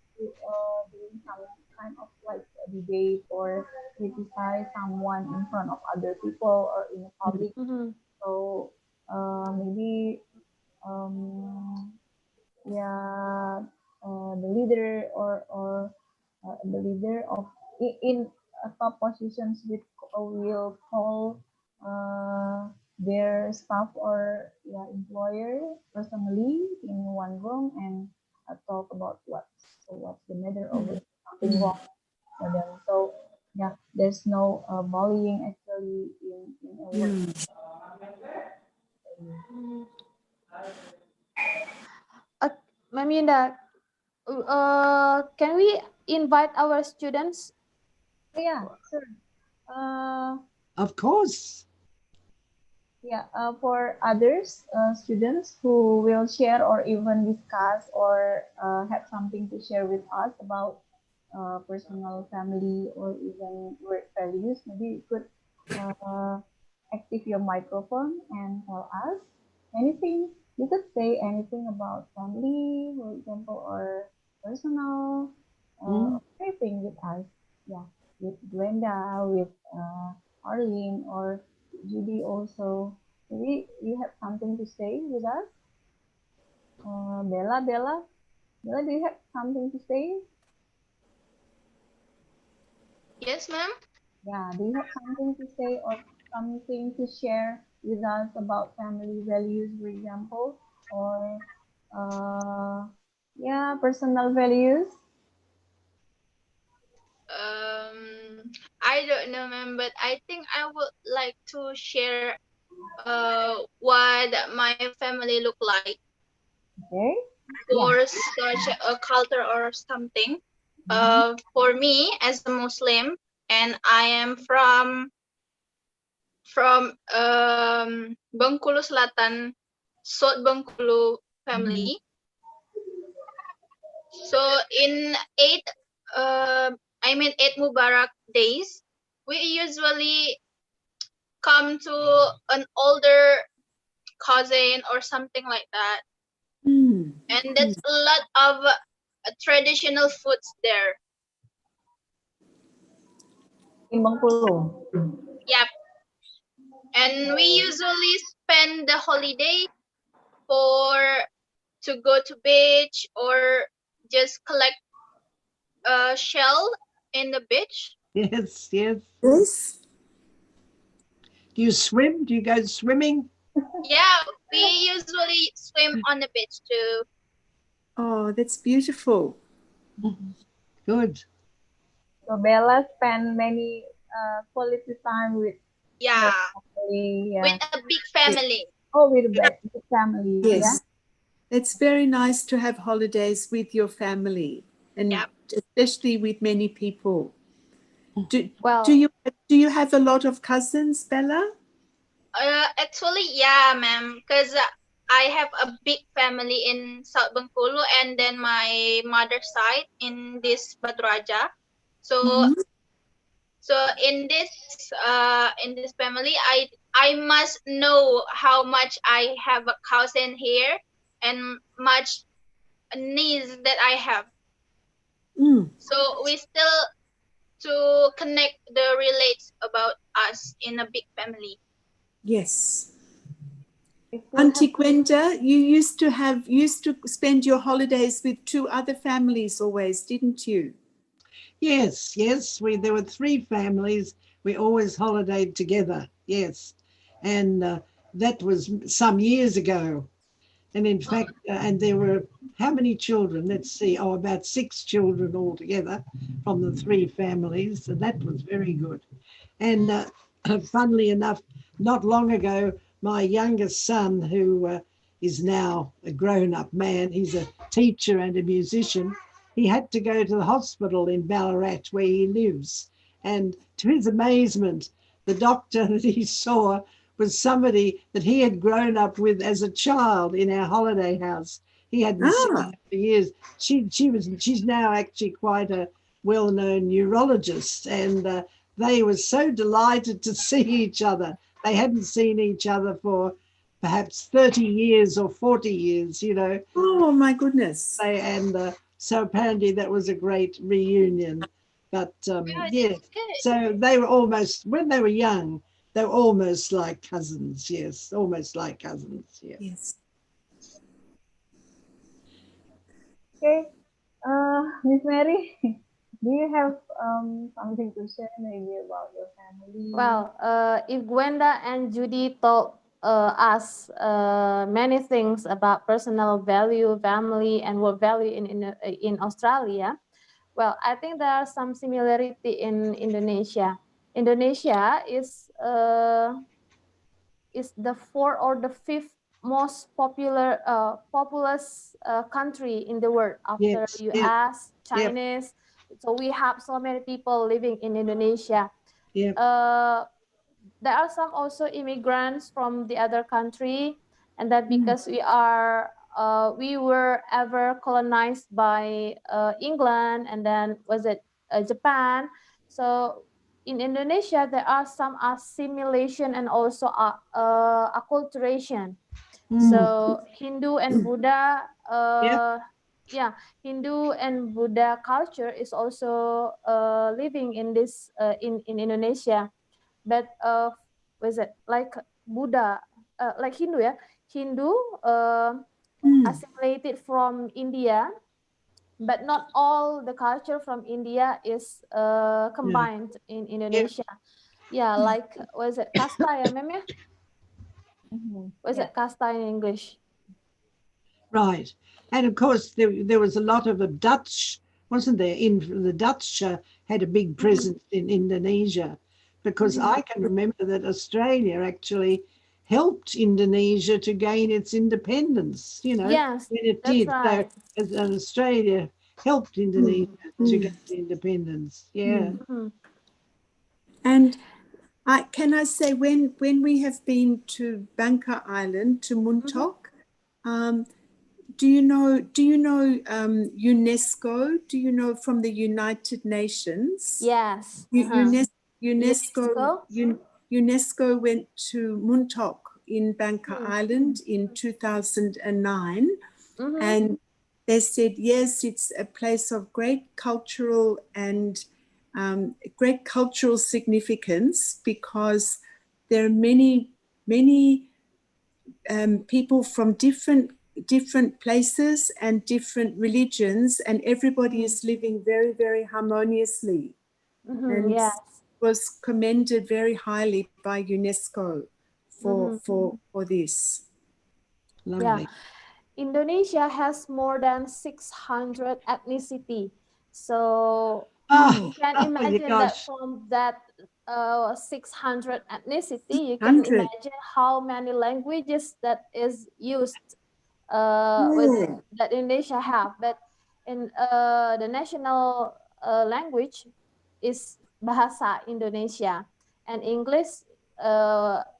doing some kind of like a debate or criticize someone in front of other people or in the public. Mm-hmm. So maybe yeah, the leader or the leader of in top positions will call their staff or yeah, employer personally in one room and talk about what's the matter or something wrong for them. So yeah, there's no bullying actually in a work. Ma'am Yunda, can we invite our students? Yeah, sure. Of course. Yeah, for others, students who will share or even discuss or have something to share with us about personal, family, or even work values, maybe you could active your microphone and tell us anything. You could say anything about family, for example, or personal, anything with us. Yeah, with Glenda, with Arlene, or Judy also. Maybe you have something to say with us. Bella, do you have something to say? Yes, ma'am. Yeah, do you have something to say or something to share with us about family values, for example? Or, yeah, Yeah, personal values. I don't know, ma'am, but I think I would like to share what my family look like Okay. Yeah. for such a culture or something. Mhm. For me as a Muslim, and I am from Bengkulu Selatan, South Bengkulu Mhm. family. So in Eid Mubarak days, we usually come to an older cousin or something like that, Mm. and that's a lot of traditional foods there. In Bengkulu. Yep, and we usually spend the holiday for to go to beach or just collect a shell in the beach. Yes, yes. Yes. Do you swim? Do you go swimming? Yeah, we usually swim on the beach too. Oh, that's beautiful. Good. So Bella spent many quality time with her Yeah, family. with Yeah. a big Yes. family. Oh, with the family. Yeah. Yes. It's very nice to have holidays with your family and Yep. especially with many people. Do, do Well, you do you have a lot of cousins, Bella? Actually, yeah, ma'am, because I have a big family in South Bengkulu, and then my mother's side in this Batu Raja. So, Mm-hmm. in this family, I must know how much I have a cousin here and much niece that I have. Mm, So we still to connect the relates about us in a big family. yes. If we have Auntie Gwenda, you used to spend your holidays with two other families always, didn't you? Yes, yes. There were three families. We always holidayed together. Yes, and that was some years ago. And in fact, and there were how many children? Let's see. Oh, about 6 children altogether from the three families, and that was very good. And funnily enough, not long ago, my youngest son, who is now a grown up man, he's a teacher and a musician, he had to go to the hospital in Ballarat where he lives. And to his amazement, the doctor that he saw was somebody that he had grown up with as a child in our holiday house. He hadn't seen Ah, her for years. She's now actually quite a well-known neurologist, and they were so delighted to see each other. They hadn't seen each other for perhaps 30 years or 40 years, you know. oh my goodness. So apparently that was a great reunion. But Yeah, yeah, that's good. so they were almost, when they were young, they were almost like cousins. Yes, almost like cousins. Yeah. Yes. okay. Miss Mary, do you have something to share maybe about your family? well, if Gwenda and Judy told us many things about personal value, family, and work value in Australia, well, I think there are some similarity in Indonesia. Indonesia is the fourth or the fifth most populous country in the world after Yes, yep, US, yep, Chinese. So we have so many people living in Indonesia. yep. Uh, there are some also immigrants from the other country, and that Mm, because we were ever colonized by England, and then was it Japan. So in Indonesia there are some assimilation and also acculturation. Mm, So Hindu and Buddha, yep, yeah, Hindu and Buddha culture is also living in this in Indonesia. But was it like Buddha, like Hindu, yeah, Hindu mm, assimilated from India, but not all the culture from India is yeah, combined in yep, Indonesia. Yeah, like was it kasta, yeah, mem, yeah? Mhm. Was Yeah. it kasta in English? right. And of course, there was a lot of Dutch, wasn't there? The Dutch had a big presence in Indonesia, because I can remember that Australia actually helped Indonesia to gain its independence, Yes, when it that's did. So right. Australia helped Indonesia to gain independence. Yeah. Mhm. And can I say, when we have been to Bangka Island, to Muntok, do you know UNESCO? Do you know, from the United Nations? Yes. UNESCO UNESCO went to Muntok in Bangka Island in 2009, and they said, yes, it's a place of great cultural significance, because there are many people from different places and different religions, and everybody is living very, very harmoniously, and Yes. was commended very highly by UNESCO for this. Yeah. Lovely. Indonesia has more than 600 ethnicity. So Oh, you can oh my imagine that gosh. from that 600 ethnicity, you can 100. imagine how many languages that is used Yeah. that Indonesia have. But in the national language is Bahasa Indonesia, and English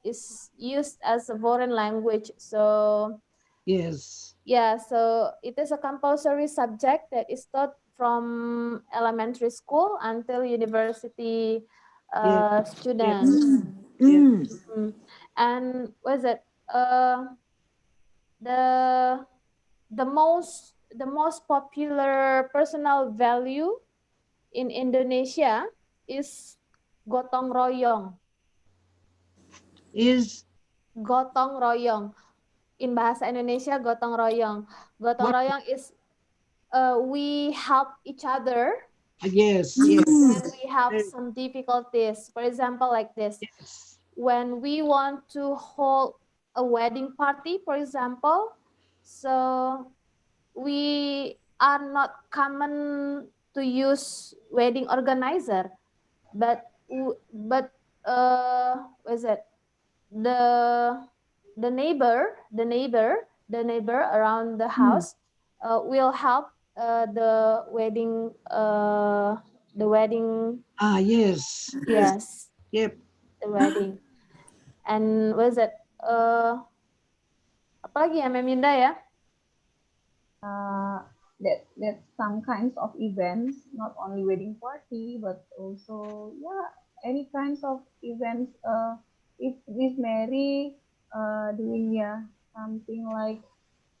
is used as a foreign language. So Yes. yeah, so it is a compulsory subject that is taught from elementary school until university Yeah. students. Yeah. And what is it? The most popular personal value in Indonesia is gotong royong. Is Gotong royong. In bahasa Indonesia, gotong royong. Gotong what? royong is we help each other Yes. Yes. when we have Very- some difficulties. For example, like this, Yes. when we want to hold a wedding party, for example, so we are not common to use wedding organizer, but what is it? The neighbor around the house will help the wedding. Ah, yes. Yes. Yes, Yep. the wedding. And what is it? Apa lagi ya, Mem Yunda ya? That some kinds of events, not only wedding party, but also any kinds of events. If Miss Mary doing something like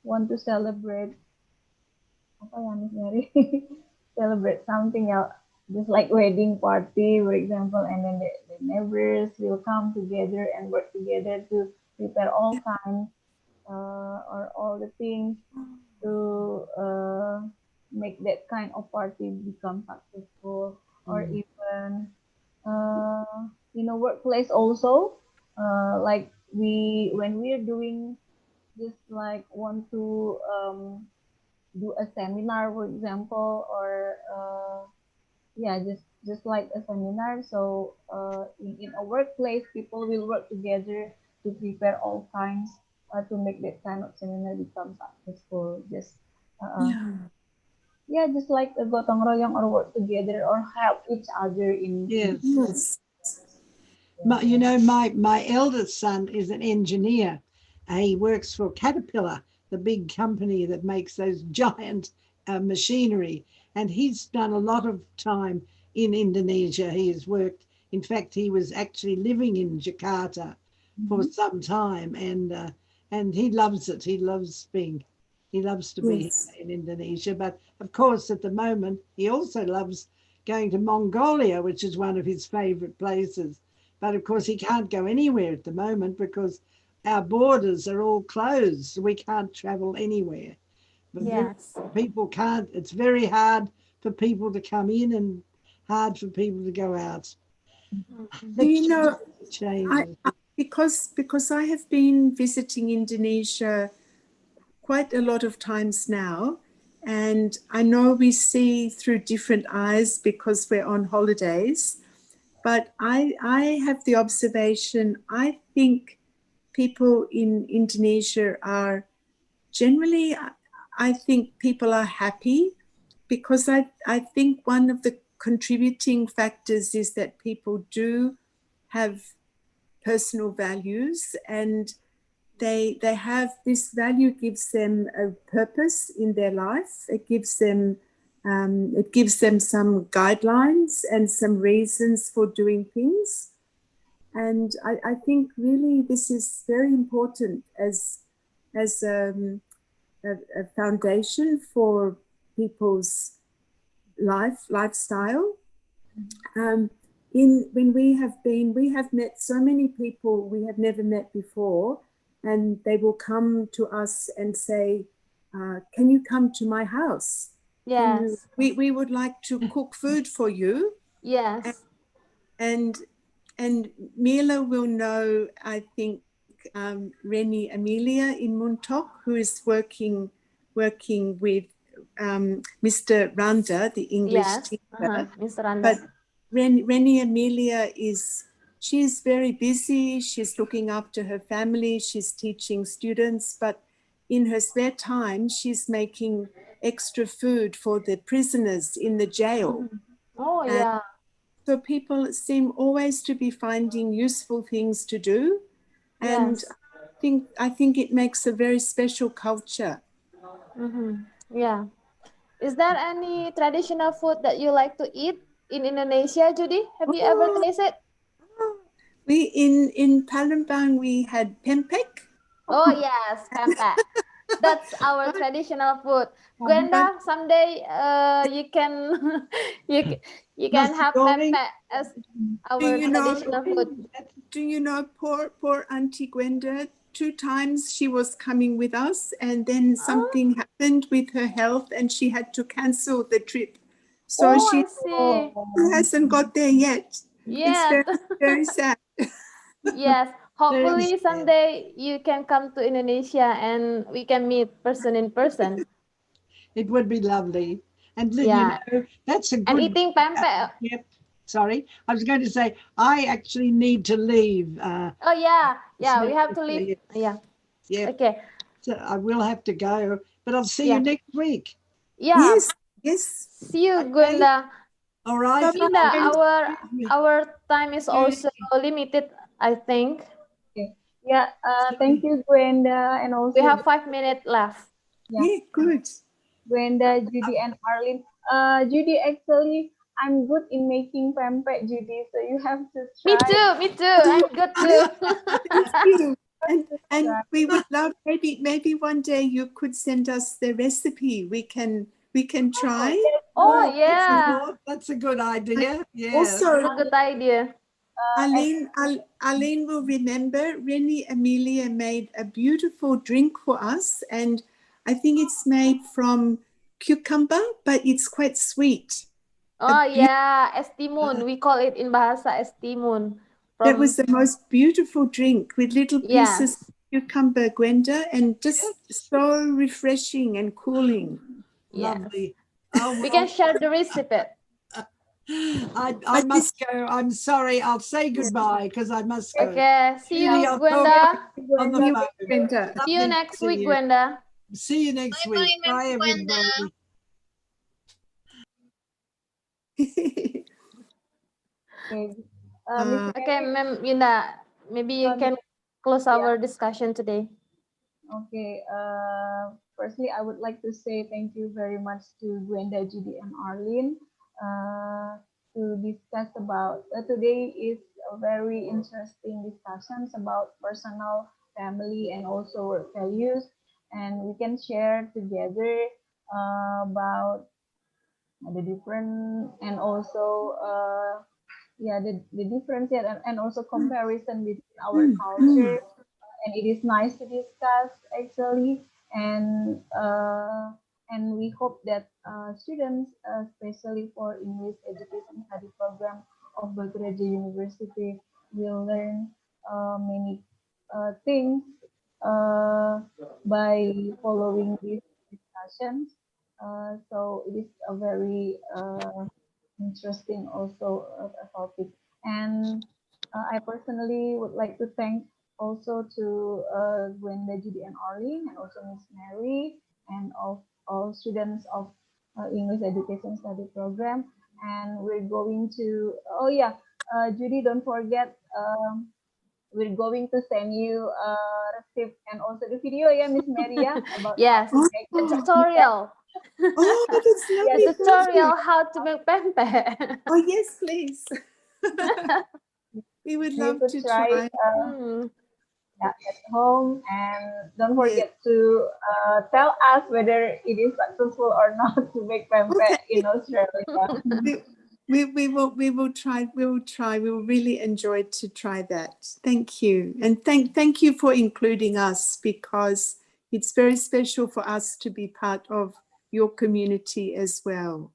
want to celebrate apa ya Miss Mary celebrate something else, just like wedding party, for example, and then the neighbors will come together and work together to prepare all kinds or all the things to make that kind of party become successful, or even workplace also, like when we're doing just like want to do a seminar, for example, or just like a seminar. So in a workplace, people will work together to prepare all kinds to make that kind of seminar become successful. Just like a gotong royong, or work together or help each other in Yes. Yes. My eldest son is an engineer. He works for Caterpillar, the big company that makes those giant machinery. And he's done a lot of time in Indonesia. He has worked, in fact, he was actually living in Jakarta for some time, and he loves it. He loves to be Yes. in Indonesia. But of course, at the moment, he also loves going to Mongolia, which is one of his favorite places. But of course, he can't go anywhere at the moment because our borders are all closed. We can't travel anywhere. But Yes. people can't, it's very hard for people to come in and hard for people to go out. Do you know, Changes. because I have been visiting Indonesia quite a lot of times now. And I know we see through different eyes because we're on holidays. But I have the observation, I think people in Indonesia are generally, I think people are happy because I think one of the contributing factors is that people do have personal values, and they have this value gives them a purpose in their life. It gives them some guidelines and some reasons for doing things. And I think really this is very important as a foundation for people's lifestyle. When we have met so many people we have never met before, and they will come to us and say, can you come to my house? Yes. We would like to cook food for you. Yes. And Mila will know, I think, Reni Amelia in Muntok, who is working with Mr. Randa, the English Yes. teacher. Mr. Randa. But Reni Amelia she's very busy. She's looking after her family. She's teaching students, but in her spare time, she's making extra food for the prisoners in the jail. Oh, And yeah. so people seem always to be finding useful things to do. And Yes. I think it makes a very special culture. Yeah. Is there any traditional food that you like to eat in Indonesia, Judy? Have you ever tasted? We in Palembang we had pempek. Oh yes, pempek. That's our traditional food. Gwenda, someday you can you can Nasi have goreng. pempek as our traditional food. Do you know poor Auntie Gwenda? 2 times she was coming with us, and then something happened with her health, and she had to cancel the trip. So Oh, she I see. hasn't got there yet. It's Yeah. very sad. Yes. Hopefully Very sad. someday you can come to Indonesia and we can meet in person. It would be lovely. And Yeah. that's a And good. eating pempek. Yep. Sorry, I was going to say I actually need to leave. Oh yeah. Yeah, we so- have to leave. Yeah. Yeah, Okay. so I will have to go, but I'll see you Yeah. next week. Yeah. Yes. See you, Gwenda. All right. Gwenda, our time is Judy. also limited, I think. Okay. Yeah. Thank you, Gwenda, and also We have 5 minutes left. Yeah, good. Gwenda, Judy, and Arlene. Judy, actually, I'm good in making pempek, Judy. So you have to Me try. too. Me too. I'm good too. Thank you. And we would love maybe one day you could send us the recipe. We can try. Oh yeah. That's a good idea. Yeah. Also, That's a good idea. Arlene will remember Reni Amelia made a beautiful drink for us, and I think it's made from cucumber, but it's quite sweet. Oh yeah, estimun. We call it in Bahasa estimun. That was the most beautiful drink with little pieces Yes. of cucumber, Gwenda, and just so refreshing and cooling. Yes. Lovely. Oh, We can share the recipe. I must go. I'm sorry. I'll say goodbye because I must go. Okay. See Judy, you, I'll Gwenda. On the phone. Gwenda. See you Lovely next to week, you. Gwenda. See you next Bye-bye, week. Ma'am Bye, Gwenda. everybody. Okay. Okay, Ma'am Yunda, maybe you can close our discussion today. Okay. Firstly, I would like to say thank you very much to Gwenda, Judy, and Arlene to discuss about today is a very interesting discussions about personal, family, and also work values, and we can share together about the different and also yeah the difference yeah, and also comparison between our culture, and it is nice to discuss actually, and we hope that students, especially for English education study program of Batu Raja University, will learn many things by following these discussions. So it is a very interesting also topic. And I personally would like to thank also to Gwenda, Judy, and Arlene, and also Miss Mary, and of all students of English Education Study Program. And we're going to, oh yeah, Judy, don't forget, we're going to send you a receipt and also the video, yeah, Miss Mary, yeah, about Yes, how to Oh, make a the tutorial. oh, that's yeah, lovely. Thank Tutorial you. how to make pempek. Oh, yes, please. We would you love could to try try. Hmm. yeah, at home, and don't Yes. forget to tell us whether it is successful or not to make pempek Okay. in Australia. We will try. We will try. We will really enjoy to try that. Thank you. And thank you for including us, because it's very special for us to be part of your community as well.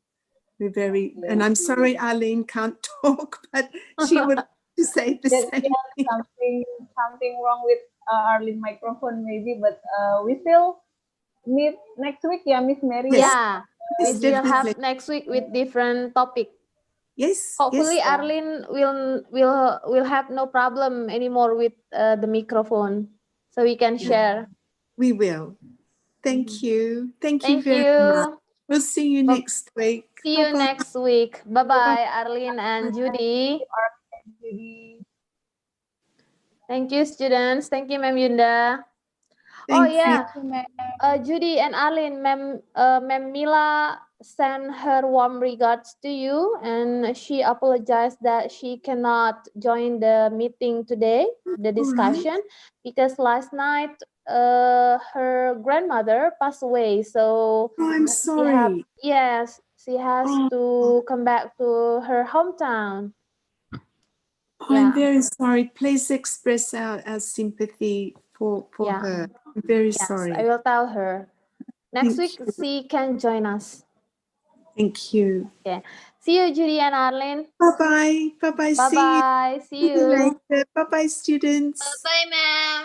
We're very, and I'm sorry Arlene can't talk, but she would like to say the There's same thing. something wrong with Arlene microphone maybe, but we still meet next week, yeah, Miss Mary. Yes. Yeah, we Yes, will have definitely. next week with different topic. Yes, Hopefully, yes, Arlene will have no problem anymore with the microphone, so we can share. we will. Thank you. Thank you Thank very much. you. We'll see you Bye- next week. See you Bye-bye. next week. Bye bye, Arlene and Judy. Judy. Thank you, students. Thank you, Ma'am Yunda. Oh Thank you. yeah, Judy and Arlene, Ma'am Mila sent her warm regards to you, and she apologized that she cannot join the meeting today, the discussion, because last night her grandmother passed away. So Oh, I'm sorry. she has Oh. to come back to her hometown. I'm Yeah. very sorry. Please express our sympathy for Yeah. her. I'm very Yes, sorry. I will tell her. Next Thank week she can join us. Thank you. See you, Judy and Arlene. Bye-bye. Bye-bye. Bye See you bye. See you. later. Bye-bye, students. Bye, ma'am.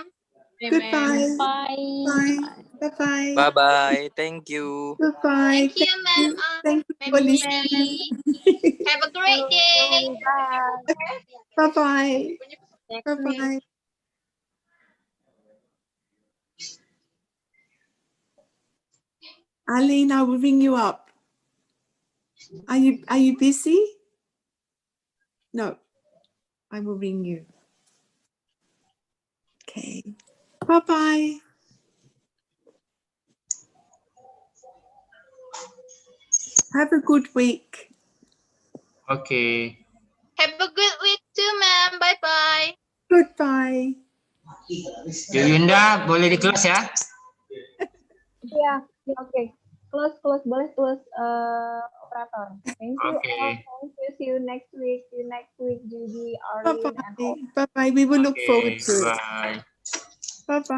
Goodbye. Bye. Bye. Bye-bye. Bye-bye. Thank you. Goodbye. Thank you, ma'am. Thank you Ma'am for Mary. listening. Have a great day. Bye. Bye-bye. Next week. Bye-bye. Arlene, I will ring you up. Are you busy? No, I will ring you. Okay. Bye-bye. Have a good week. Okay. Have a good week too, ma'am. Bye-bye. Goodbye. Yunda, boleh di kelas ya? Yeah, okay. Close, boleh close operator. Thank you Okay. all. Thank you. See you next week. Judy, Arlene, and all. Bye-bye. Bye-bye. We will look forward Okay, to it. bye. Bye-bye.